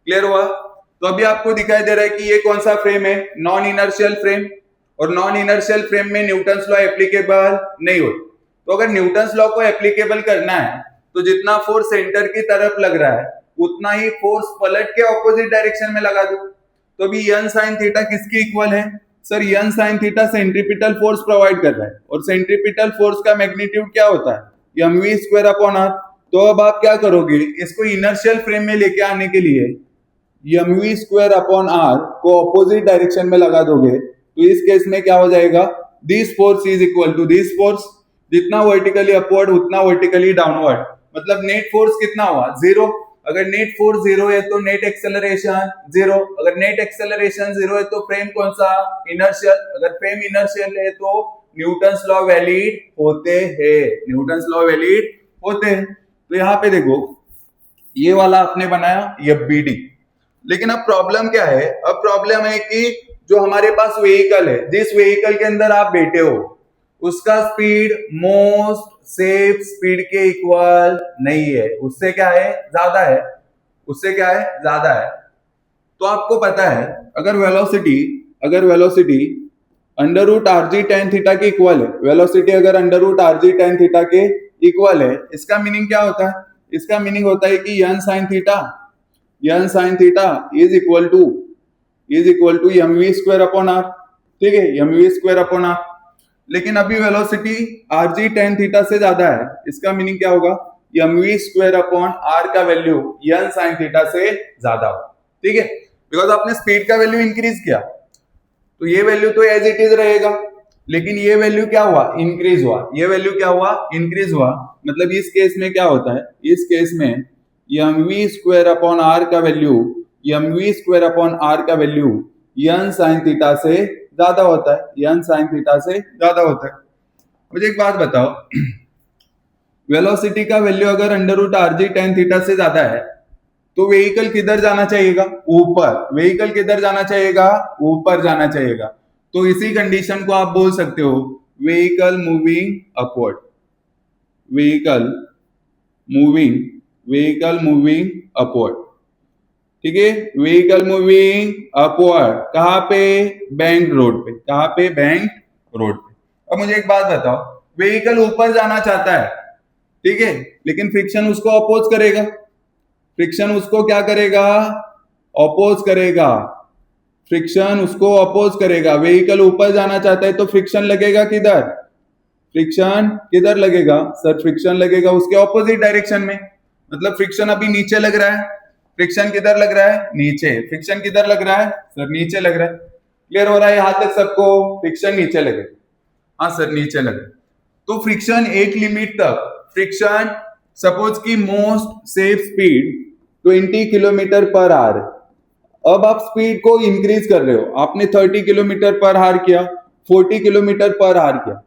क्लियर हुआ। तो अभी आपको दिखाई दे रहा है कि ये कौन सा फ्रेम है, नॉन इनर्शियल फ्रेम, और नॉन इनर्शियल फ्रेम में न्यूटन्स लॉ एप्लीकेबल नहीं होता। तो अगर न्यूटन्स लॉ को एप्लीकेबल करना है तो जितना फोर्स सेंटर की तरफ लग रहा है उतना ही फोर्स पलट के ऑपोजिट डायरेक्शन में लगा दो। तो अभी यन साइन थीटा किसके इक्वल है, sir N sine theta centripetal force provide कर रहा है, और सेंट्रीपिटल फोर्स का मैग्नीट्यूड क्या होता है, mv स्क्वायर अपॉन आर। तो अब आप क्या करोगे, इसको इनर्शियल फ्रेम में लेके आने के लिए mv स्क्वायर अपॉन आर को ऑपोजिट डायरेक्शन में लगा दोगे तो इस केस में क्या हो जाएगा, this force is equal to this force. जितना वर्टिकली अपवर्ड उतना वर्टिकली डाउनवर्ड, मतलब नेट फोर्स कितना हुआ, जीरो। अगर नेट फोर्स जीरो है तो नेट एक्सेलरेशन जीरो। अगर नेट एक्सेलरेशन जीरो है तो फ्रेम कौन सा, इनर्शियल। अगर फ्रेम इनर्शियल है तो न्यूटन्स लॉ वैलिड होते हैं, न्यूटन्स लॉ वैलिड होते हैं। तो यहाँ पे देखो ये वाला आपने बनाया एफबीडी, लेकिन अब प्रॉब्लम क्या है, अब प्रॉब्लम है कि जो हमारे पास व्हीकल है, जिस व्हीकल के अंदर आप बैठे हो उसका स्पीड मोस्ट सेफ स्पीड के इक्वल नहीं है, उससे क्या है, ज्यादा है, उससे क्या है, ज्यादा है। तो आपको पता है अगर velocity under root RG tan theta के इक्वल है, वेलोसिटी अगर under root RG tan theta के इक्वल है, इसका मीनिंग क्या होता है, इसका मीनिंग होता है कि N sine theta is equal to mv square upon R. ठीक है, mv स्क्वायर अपॉन आर। लेकिन अभी वेलोसिटी आरजी tan थीटा से ज्यादा है, इसका मीनिंग क्या होगा, mv स्क्वायर अपॉन आर का वैल्यू यन साइन थीटा से ज्यादा हो। ठीक है, बिकॉज आपने स्पीड का वैल्यू इंक्रीज किया तो ये वैल्यू तो एज इट इज रहेगा, लेकिन ये वैल्यू क्या हुआ, इंक्रीज हुआ। ये वैल्यू क्या हुआ, इंक्रीज हुआ। मतलब इस केस में क्या होता है, इस केस में mv स्क्वायर अपॉन आर का वैल्यू यन साइन थीटा से ज्यादा होता है, यन साइन थीटा से ज्यादा होता है। मुझे एक बात बताओ, वेलोसिटी का वैल्यू अगर under root RG tan theta से ज्यादा है तो व्हीकल किधर जाना चाहिएगा, ऊपर। व्हीकल किधर जाना चाहिएगा, ऊपर जाना चाहिएगा। तो इसी कंडीशन को आप बोल सकते हो vehicle moving upward, vehicle moving vehicle moving upward, ठीक है, व्हीकल मूविंग अपवर्ड कहाँ पे, बैंक रोड पे, कहाँ पे, बैंक रोड पे। अब मुझे एक बात बताओ, व्हीकल ऊपर जाना चाहता है, ठीक है, लेकिन फ्रिक्शन उसको अपोज करेगा, फ्रिक्शन उसको क्या करेगा, अपोज करेगा, फ्रिक्शन उसको अपोज करेगा। व्हीकल ऊपर जाना चाहता है तो फ्रिक्शन लगेगा किधर, फ्रिक्शन किधर लगेगा सर, फ्रिक्शन लगेगा उसके ऑपोजिट डायरेक्शन में, मतलब फ्रिक्शन अभी नीचे लग रहा है, फ्रिक्शन किधर लग रहा है, नीचे, फ्रिक्शन किधर लग रहा है सर, नीचे लग रहा है। क्लियर हो रहा है यहां तक सबको, फ्रिक्शन नीचे लगे, हाँ सर नीचे लगे। तो फ्रिक्शन एक लिमिट तक, फ्रिक्शन सपोज की most safe speed 20 kilometre per hour, अब आप स्पीड को इंक्रीज कर रहे हो, आपने 30 किलोमीटर पर आवर किया, 40 किलोमीटर पर आवर किया,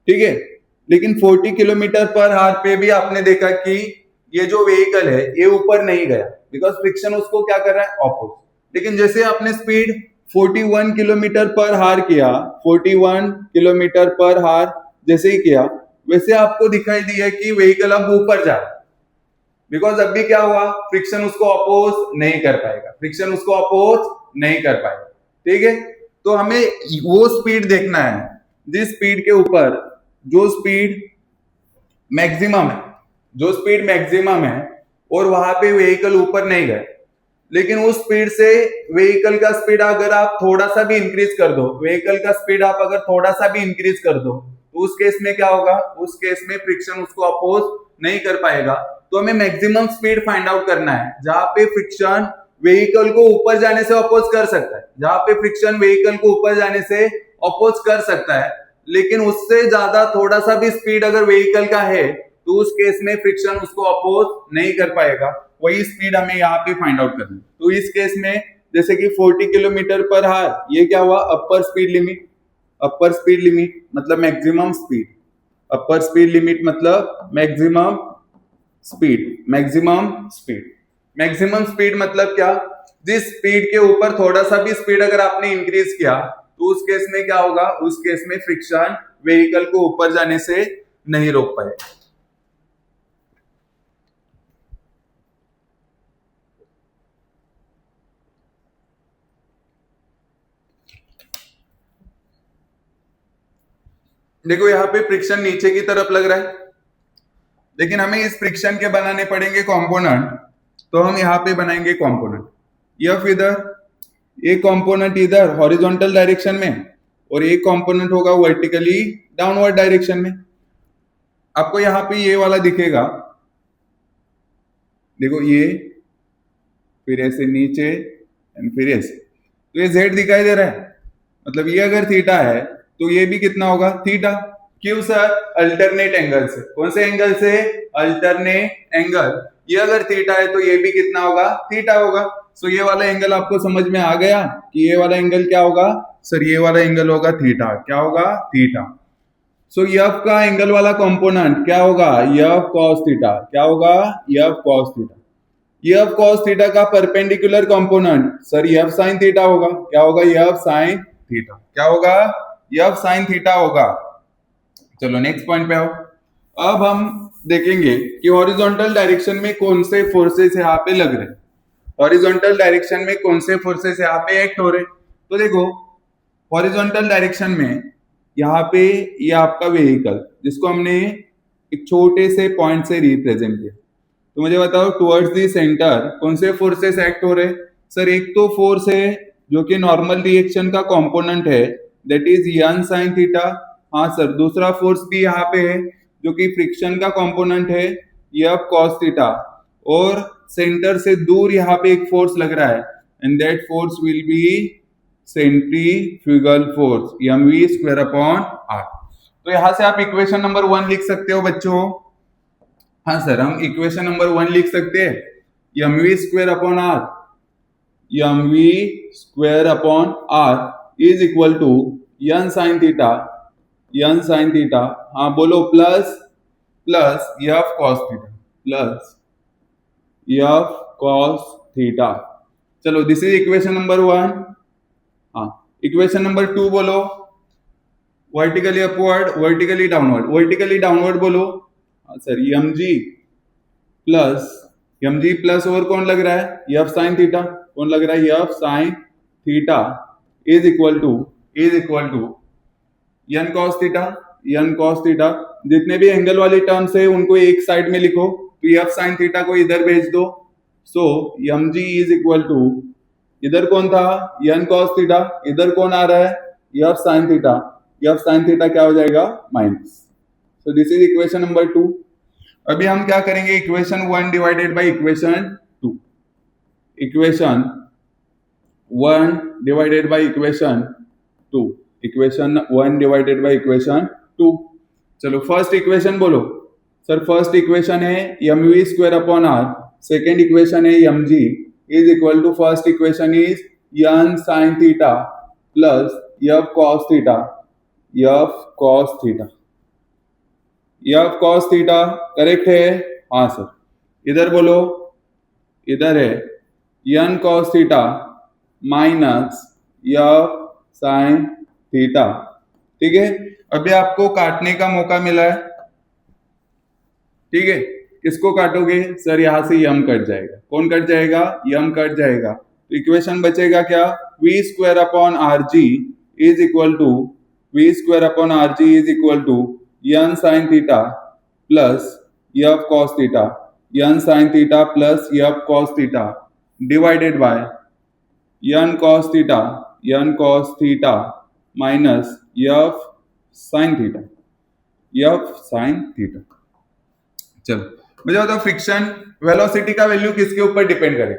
ठीक है, लेकिन 40 किलोमीटर पर आवर पे भी आपने देखा कि ये जो व्हीकल है ये ऊपर नहीं गया, बिकॉज फ्रिक्शन उसको क्या कर रहा है, ऑपोज। लेकिन जैसे आपने स्पीड 41 किलोमीटर पर आवर किया, 41 किलोमीटर पर आवर जैसे ही किया, वैसे आपको दिखाई दिया कि व्हीकल अब ऊपर जा रहा है, बिकॉज अभी क्या हुआ, फ्रिक्शन उसको अपोज नहीं कर पाएगा, फ्रिक्शन उसको अपोज नहीं कर पाएगा, ठीक है। तो हमें वो स्पीड देखना है जिस स्पीड के ऊपर, जो स्पीड मैक्सिमम है, जो स्पीड मैक्सिमम है और वहां पे व्हीकल ऊपर नहीं गए, लेकिन उस स्पीड से व्हीकल का स्पीड अगर आप थोड़ा सा भी इंक्रीज कर दो, व्हीकल का स्पीड आप अगर थोड़ा सा भी इंक्रीज कर दो, तो उस केस में क्या होगा, उस केस में फ्रिक्शन उसको अपोज नहीं कर पाएगा। तो हमें मैक्सिमम स्पीड फाइंड आउट करना है जहां पे फ्रिक्शन व्हीकल को ऊपर जाने से अपोज कर सकता है, जहां पे फ्रिक्शन व्हीकल को ऊपर जाने से अपोज कर सकता है, लेकिन उससे ज्यादा थोड़ा सा भी स्पीड अगर व्हीकल का है तो उस केस में फ्रिक्शन उसको अपोज नहीं कर पाएगा। वही स्पीड हमें यहाँ पे फाइंड आउट करनी। तो इस केस में जैसे कि 40 किलोमीटर पर आवर, ये क्या हुआ, अपर स्पीड लिमिट, अपर स्पीड लिमिट मतलब मैक्सिमम स्पीड, अपर स्पीड लिमिट मतलब maximum speed, maximum speed, maximum speed मतलब क्या, जिस स्पीड के ऊपर थोड़ा सा भी स्पीड अगर आपने इंक्रीज किया तो उस केस में क्या होगा, उस केस में फ्रिक्शन व्हीकल को ऊपर जाने से नहीं रोक पाएगा। देखो यहाँ पे फ्रिक्शन नीचे की तरफ लग रहा है, लेकिन हमें इस फ्रिक्शन के बनाने पड़ेंगे कंपोनेंट, तो हम यहाँ पे बनाएंगे कंपोनेंट, यह इधर, एक कंपोनेंट इधर हॉरिजॉन्टल डायरेक्शन में और एक कंपोनेंट होगा वर्टिकली डाउनवर्ड डायरेक्शन में। आपको यहाँ पे ये वाला दिखेगा, देखो ये, फिर ऐसे नीचे एंड फिर ऐसे, तो ये जेड दिखाई दे रहा है, मतलब ये अगर थीटा है तो ये भी कितना होगा, थीटा। क्यों सर, अल्टरनेट एंगल से, कौन से एंगल से, अल्टरनेट एंगल, ये अगर थीटा है तो ये भी कितना होगा, थीटा होगा। सो ये वाला एंगल आपको समझ में आ गया कि ये वाला एंगल क्या होगा सर, ये वाला एंगल होगा थीटा, क्या होगा, थीटा। सो यफ का एंगल वाला कंपोनेंट क्या होगा, यफ कॉस थीटा, क्या होगा, F cos theta. F cos theta का perpendicular component sir F sine theta होगा, क्या होगा, यफ साइन थीटा, क्या होगा, यफ साइन थीटा होगा। चलो नेक्स्ट पॉइंट पे आओ। अब हम देखेंगे कि हॉरिजॉन्टल डायरेक्शन में कौन से फोर्सेस यहाँ पे लग रहे हैं, हॉरिजॉन्टल डायरेक्शन में कौन से फोर्सेस यहाँ पे एक्ट हो रहे। तो देखो हॉरिजॉन्टल डायरेक्शन में यहाँ पे ये आपका व्हीकल, जिसको हमने एक छोटे से पॉइंट से रिप्रेजेंट किया, तो मुझे बताओ टुवर्ड्स दी सेंटर कौन से फोर्सेस एक्ट हो रहे सर। एक तो फोर्स है जो कि नॉर्मल रिएक्शन का कंपोनेंट है, that is N sine theta, हाँ सर। दूसरा फोर्स भी यहाँ पे है जो कि फ्रिक्शन का कंपोनेंट है, यफ कॉस थीटा, और सेंटर से दूर यहाँ पे एक फोर्स लग रहा है and that force will be centrifugal force, mv square upon are. तो यहां से आप इक्वेशन नंबर 1 लिख सकते हो बच्चों, हाँ सर हम इक्वेशन नंबर 1 लिख सकते हैं, mv square upon R, mv square upon R is equal to N sine theta, N sine theta, हाँ बोलो, plus plus F cos theta, plus F cos theta. चलो दिस इज इक्वेशन नंबर 1। हाँ equation number 2 बोलो, vertically upward, vertically downward, vertically downward बोलो, हाँ sir mg plus M G plus और कौन लग रहा है एफ साइन थीटा, कौन लग रहा है F sine theta is equal to N cos theta, N cos theta. जितने भी एंगल वाली टर्म्स है उनको एक साइड में लिखो, तो एफ साइन थीटा को इधर भेज दो। So M G is equal to, इधर कौन था एन कॉस थीटा, इधर कौन आ रहा है F sine theta, F sine theta क्या हो जाएगा minus. So this is equation number 2। अभी हम क्या करेंगे equation 1 divided by equation 2, equation 1 divided by equation 2, equation 1 divided by equation 2। चलो फर्स्ट इक्वेशन बोलो सर। फर्स्ट इक्वेशन है M we square upon R, second equation है M G is equal to, first equation is N sine theta plus F cos theta, F cos theta, F cos theta correct है हाँ sir. इधर बोलो, इधर है N cos theta minus F sine theta, ठीक है। अभी आपको काटने का मौका मिला है, ठीक है। किसको काटोगे सर, यहां से यम कट जाएगा, कौन कट जाएगा यम कट जाएगा, तो इक्वेशन बचेगा क्या V square upon are G is equal to, we square upon are G is equal to N sine theta plus F cos theta, N sine theta plus F cos theta divided by N cos theta, N cos theta minus F sine theta, F sine theta. चलो मुझे बताओ friction velocity का value किसके ऊपर depend करे,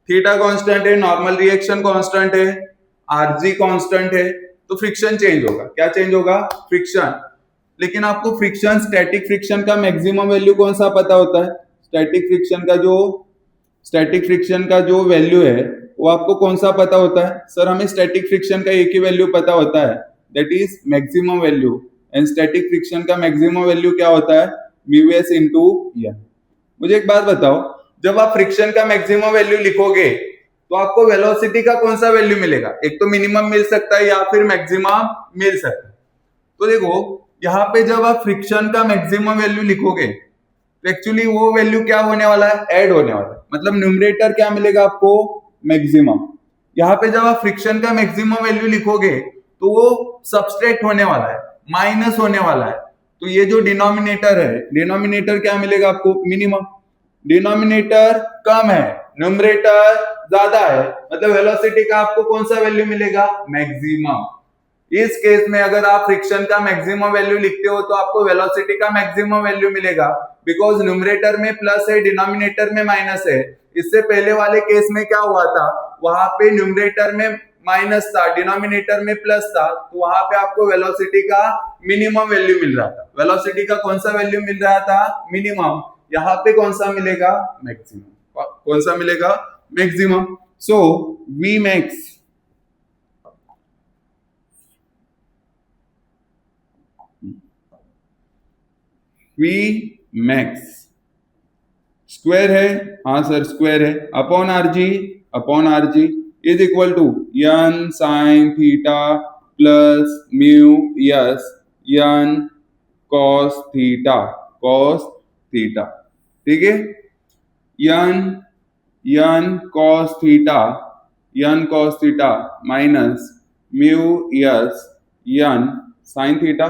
theta constant है, normal reaction constant है, RG constant है, तो फ्रिक्शन चेंज होगा। क्या चेंज होगा फ्रिक्शन। लेकिन आपको फ्रिक्शन, स्टैटिक फ्रिक्शन का मैक्सिमम वैल्यू कौन सा पता होता है, स्टैटिक फ्रिक्शन का जो वैल्यू है वो आपको कौन सा पता होता है सर, हमें स्टैटिक फ्रिक्शन का एक ही वैल्यू पता होता है, that is maximum value. And static friction का मैक्सिमम वैल्यू क्या होता है म्यू एस इंटू एन। मुझे एक बात बताओ, जब आप फ्रिक्शन का मैक्सिमम वैल्यू लिखोगे तो आपको वेलोसिटी का कौन सा वैल्यू मिलेगा, एक तो मिनिमम मिल सकता है या फिर मैक्सिमम मिल सकता है। तो देखो यहाँ पे जब आप फ्रिक्शन का मैक्सिमम वैल्यू लिखोगे तो एक्चुअली वो वैल्यू क्या होने वाला है, ऐड होने वाला है, मतलब न्यूमरेटर क्या मिलेगा आपको मैक्सिमम। यहाँ पे जब आप फ्रिक्शन का मैक्सिमम वैल्यू लिखोगे तो वो सबस्ट्रैक्ट होने वाला है, माइनस होने वाला है। तो ये जो डिनोमिनेटर है, डिनोमिनेटर क्या मिलेगा आपको मिनिमम, डिनोमिनेटर कम है न्यूमरेटर ज्यादा है, मतलब वेलोसिटी का आपको कौन सा वैल्यू मिलेगा मैक्सिमम। इस केस में अगर आप फ्रिक्शन का मैक्सिमम वैल्यू लिखते हो तो आपको वेलोसिटी का मैक्सिमम वैल्यू मिलेगा, बिकॉज न्यूमरेटर में प्लस है डिनोमिनेटर में माइनस है। इससे पहले वाले केस में क्या हुआ था, वहां पे न्यूमरेटर में माइनस था, डिनोमिनेटर में प्लस था, तो वहां पे आपको वेलोसिटी का मिनिमम वैल्यू मिल रहा था। वेलोसिटी का कौन सा वैल्यू मिल रहा था मिनिमम, यहाँ पे कौन सा मिलेगा मैक्सिमम, कौन सा मिलेगा maximum. So V max, V max square है हाँ सर स्क्वायर है, upon are G is equal to N sine theta plus mu s N cos theta, ठीक है। N cos theta minus mu s N sine theta,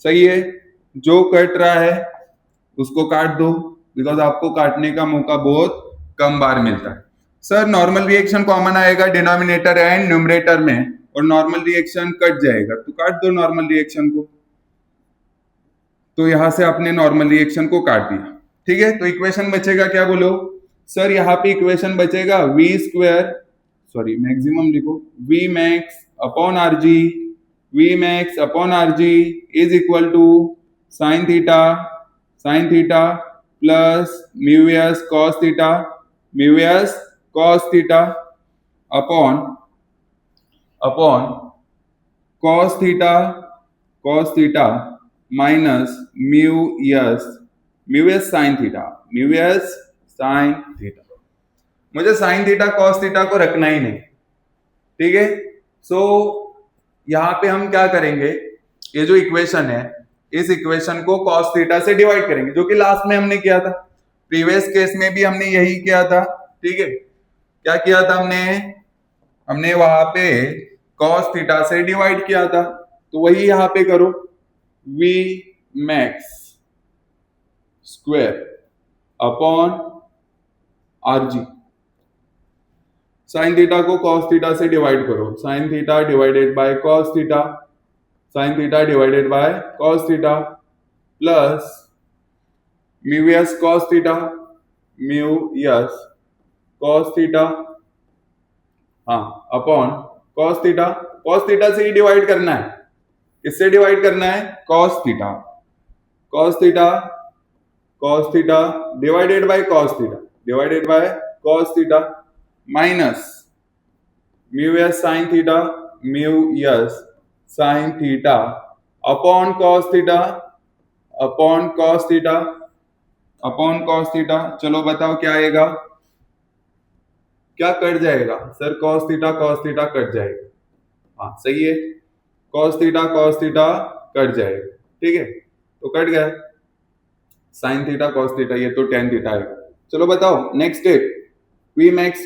सही है। जो cut रहा है उसको काट दो, बिकॉज आपको काटने का मौका बहुत कम बार मिलता है। सर नॉर्मल रिएक्शन कॉमन आएगा डिनोमिनेटर एंड न्यूमरेटर में, और नॉर्मल रिएक्शन कट जाएगा, तो काट दो नॉर्मल रिएक्शन को। तो यहां से आपने नॉर्मल रिएक्शन को काट दिया, ठीक है। तो इक्वेशन बचेगा क्या बोलो सर, यहाँ पे इक्वेशन बचेगा वी स्क्वायर, सॉरी मैक्सिमम लिखो, V max upon R G, V max upon are G is equal to sine theta plus mu s cos theta upon cos theta minus mu s sine theta, मुझे sine theta cos theta को रखना ही नहीं, ठीक है। सो यहाँ पे हम क्या करेंगे, ये जो इक्वेशन है इस इक्वेशन को cos थीटा से डिवाइड करेंगे, जो कि लास्ट में हमने किया था। प्रीवियस केस में भी हमने यही किया था, ठीक है। क्या किया था हमने वहां पे cos थीटा से डिवाइड किया था, तो वही यहाँ पे करो, v max square upon RG. Sine theta को cos थीटा से डिवाइड करो, sine theta divided by cos theta, sine theta divided by cos theta plus mu S cos theta, mu S cos theta, हाँ, upon cos theta. cos theta से ही divide करना है, किससे divide करना है, cos theta, cos theta, cos theta divided by cos theta, divided by cos theta minus mu s sine theta, mu s sine theta upon cos theta, upon cos theta, upon cos theta. चलो बताओ क्या आएगा, क्या cut जाएगा sir, cos theta cut जाएगा, हाँ सही है, cos थीटा कट जाएगा, ठीक है, तो कट गया। साइन थीटा cos थीटा, ये तो tan थीटा आएगा। चलो बताओ next step, v max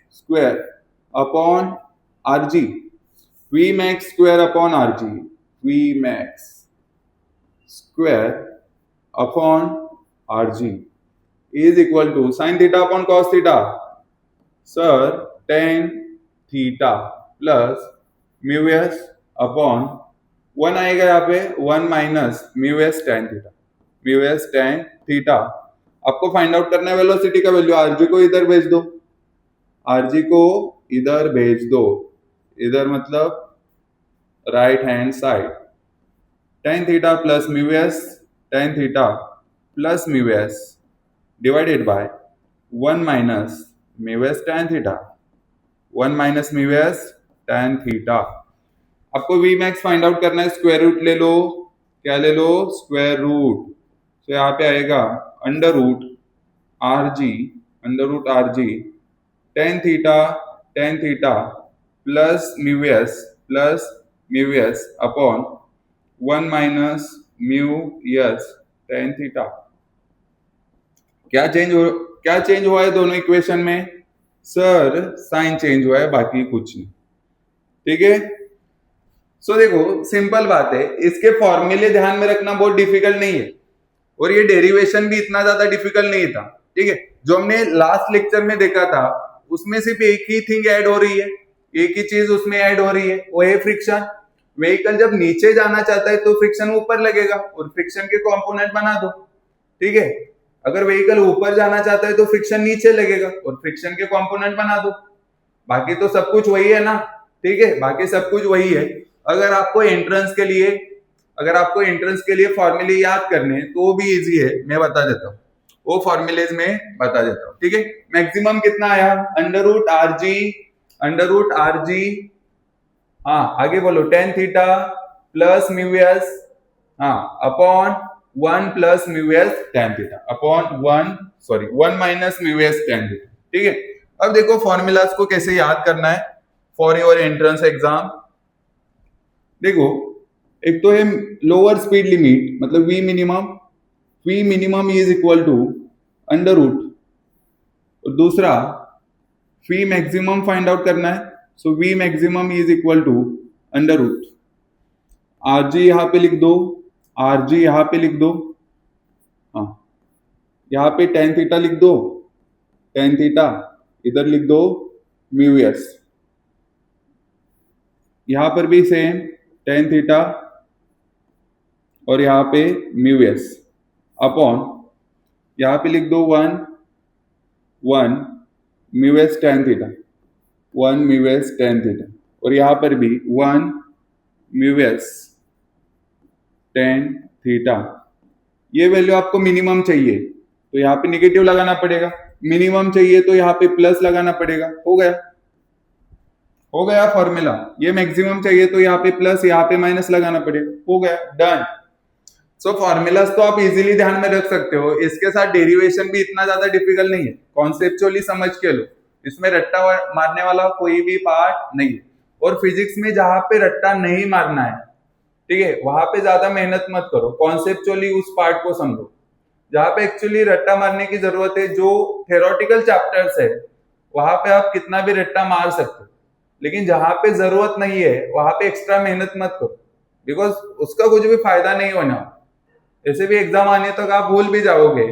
square upon RG, v max square upon RG, v max square upon RG is equal to sine theta upon cos theta, sir tan theta plus mu s upon 1 आएगा यहाँ पे, 1 minus mu S tan theta, mu S tan theta. आपको find out करना है velocity का value, RG को इधर भेज दो, आरजी को इधर भेज दो, इधर मतलब right hand side, tan theta plus mu S tan theta plus mu S divided by 1 minus mu S tan theta, 1 minus mu S tan theta. आपको v मैक्स फाइंड आउट करना है, स्क्वायर रूट ले लो, क्या ले लो, square root, तो यहाँ पे आएगा under root R G tan theta plus mu s upon 1 minus mu S tan theta. क्या चेंज हुआ है दोनों इक्वेशन में, सर साइन चेंज हुआ है, बाकी कुछ नहीं, ठीक है। सो देखो सिंपल बात है, इसके फॉर्मूले ध्यान में रखना बहुत डिफिकल्ट नहीं है, और ये डेरिवेशन भी इतना ज्यादा डिफिकल्ट नहीं था, ठीक है। जो हमने लास्ट लेक्चर में देखा था उसमें सिर्फ एक ही थिंग ऐड हो रही है, एक ही चीज उसमें ऐड हो रही है, वो है फ्रिक्शन। व्हीकल जब नीचे जाना चाहता है तो फ्रिक्शन ऊपर लगेगा और फ्रिक्शन के कंपोनेंट बना दो, ठीक है। अगर व्हीकल ऊपर जाना चाहता है तो फ्रिक्शन नीचे लगेगा और फ्रिक्शन के कंपोनेंट बना दो, बाकी तो सब कुछ वही है ना, ठीक है, बाकी सब कुछ वही है। अगर आपको एंट्रेंस के लिए फॉर्मूले याद करने तो वो भी इजी है, मैं बता देता हूँ, वो फॉर्मूलेज में बता देता हूँ, ठीक है। मैक्सिमम कितना आया, अंडर रूट आर जी, हाँ आगे बोलो, tan theta plus mu S, हाँ upon 1 plus mu S tan theta upon 1 minus mu S tan theta, ठीक है। अब देखो फॉर्मूलाज को कैसे याद करना है फॉर योर एंट्रेंस एग्जाम। देखो एक तो है लोअर स्पीड लिमिट, मतलब v minimum is equal to under root, और दूसरा v मैक्सिमम फाइंड आउट करना है, so v maximum is equal to under root RG, यहाँ पे लिख दो, आरजी यहाँ पे लिख दो, हाँ यहाँ पे tan थीटा लिख दो, tan थीटा इधर लिख दो म्यू एस, यहां पर भी सेम tan थीटा और यहाँ पे म्यू एस अपॉन, यहाँ पे लिख दो 1 mu S tan theta, 1 mu S tan theta, और यहाँ पर भी 1 म्यू एस tan थीटा। ये वैल्यू आपको मिनिमम चाहिए तो यहाँ पे निगेटिव लगाना पड़ेगा, मिनिमम चाहिए तो यहाँ पे प्लस लगाना पड़ेगा, हो गया फॉर्मूला। ये मैक्सिमम चाहिए तो यहाँ पे प्लस, यहाँ पे माइनस लगाना पड़ेगा, हो गया डन। सो फॉर्मूलाज तो आप इजीली ध्यान में रख सकते हो, इसके साथ डेरिवेशन भी इतना ज्यादा डिफिकल्ट नहीं है, कॉन्सेप्चुअली समझ के लो, इसमें रट्टा मारने वाला कोई भी पार्ट नहीं है। और फिजिक्स में जहां पे रट्टा नहीं मारना है, ठीक है, वहां पे ज्यादा मेहनत मत करो, कॉन्सेप्चुअली उस पार्ट को समझो, जहाँ पे एक्चुअली रट्टा मारने की जरूरत है, जो थेरोटिकल चैप्टर्स है वहां पे आप कितना भी रट्टा मार सकते हो, लेकिन जहां पे जरूरत नहीं है वहां पे एक्स्ट्रा मेहनत मत करो, बिकॉज उसका कुछ भी फायदा नहीं होना। ऐसे भी एग्जाम आने तक आप भूल भी जाओगे,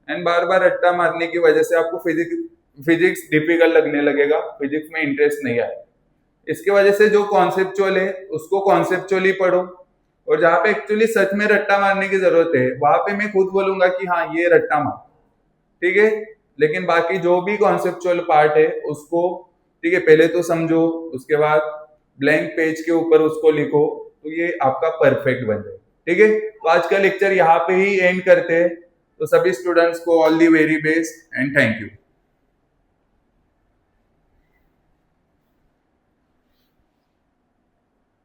एंड बार बार रट्टा मारने की वजह से आपको फिजिक्स डिफिकल्ट लगने लगेगा, फिजिक्स में इंटरेस्ट नहीं आएगा। इसकी वजह से जो कॉन्सेप्चुअल है उसको कॉन्सेप्चुअली पढ़ो, और जहां पे एक्चुअली सच में रट्टा मारने की जरूरत है वहां पे मैं खुद बोलूंगा कि हाँ ये रट्टा मार, ठीक है। लेकिन बाकी जो भी कॉन्सेप्चुअल पार्ट है उसको, ठीक है, पहले तो समझो, उसके बाद ब्लैंक पेज के ऊपर उसको लिखो, तो ये आपका परफेक्ट बन जाए, ठीक है। तो आज का लेक्चर यहाँ पे ही एंड करते हैं। तो सभी स्टूडेंट्स को all the very best and thank you.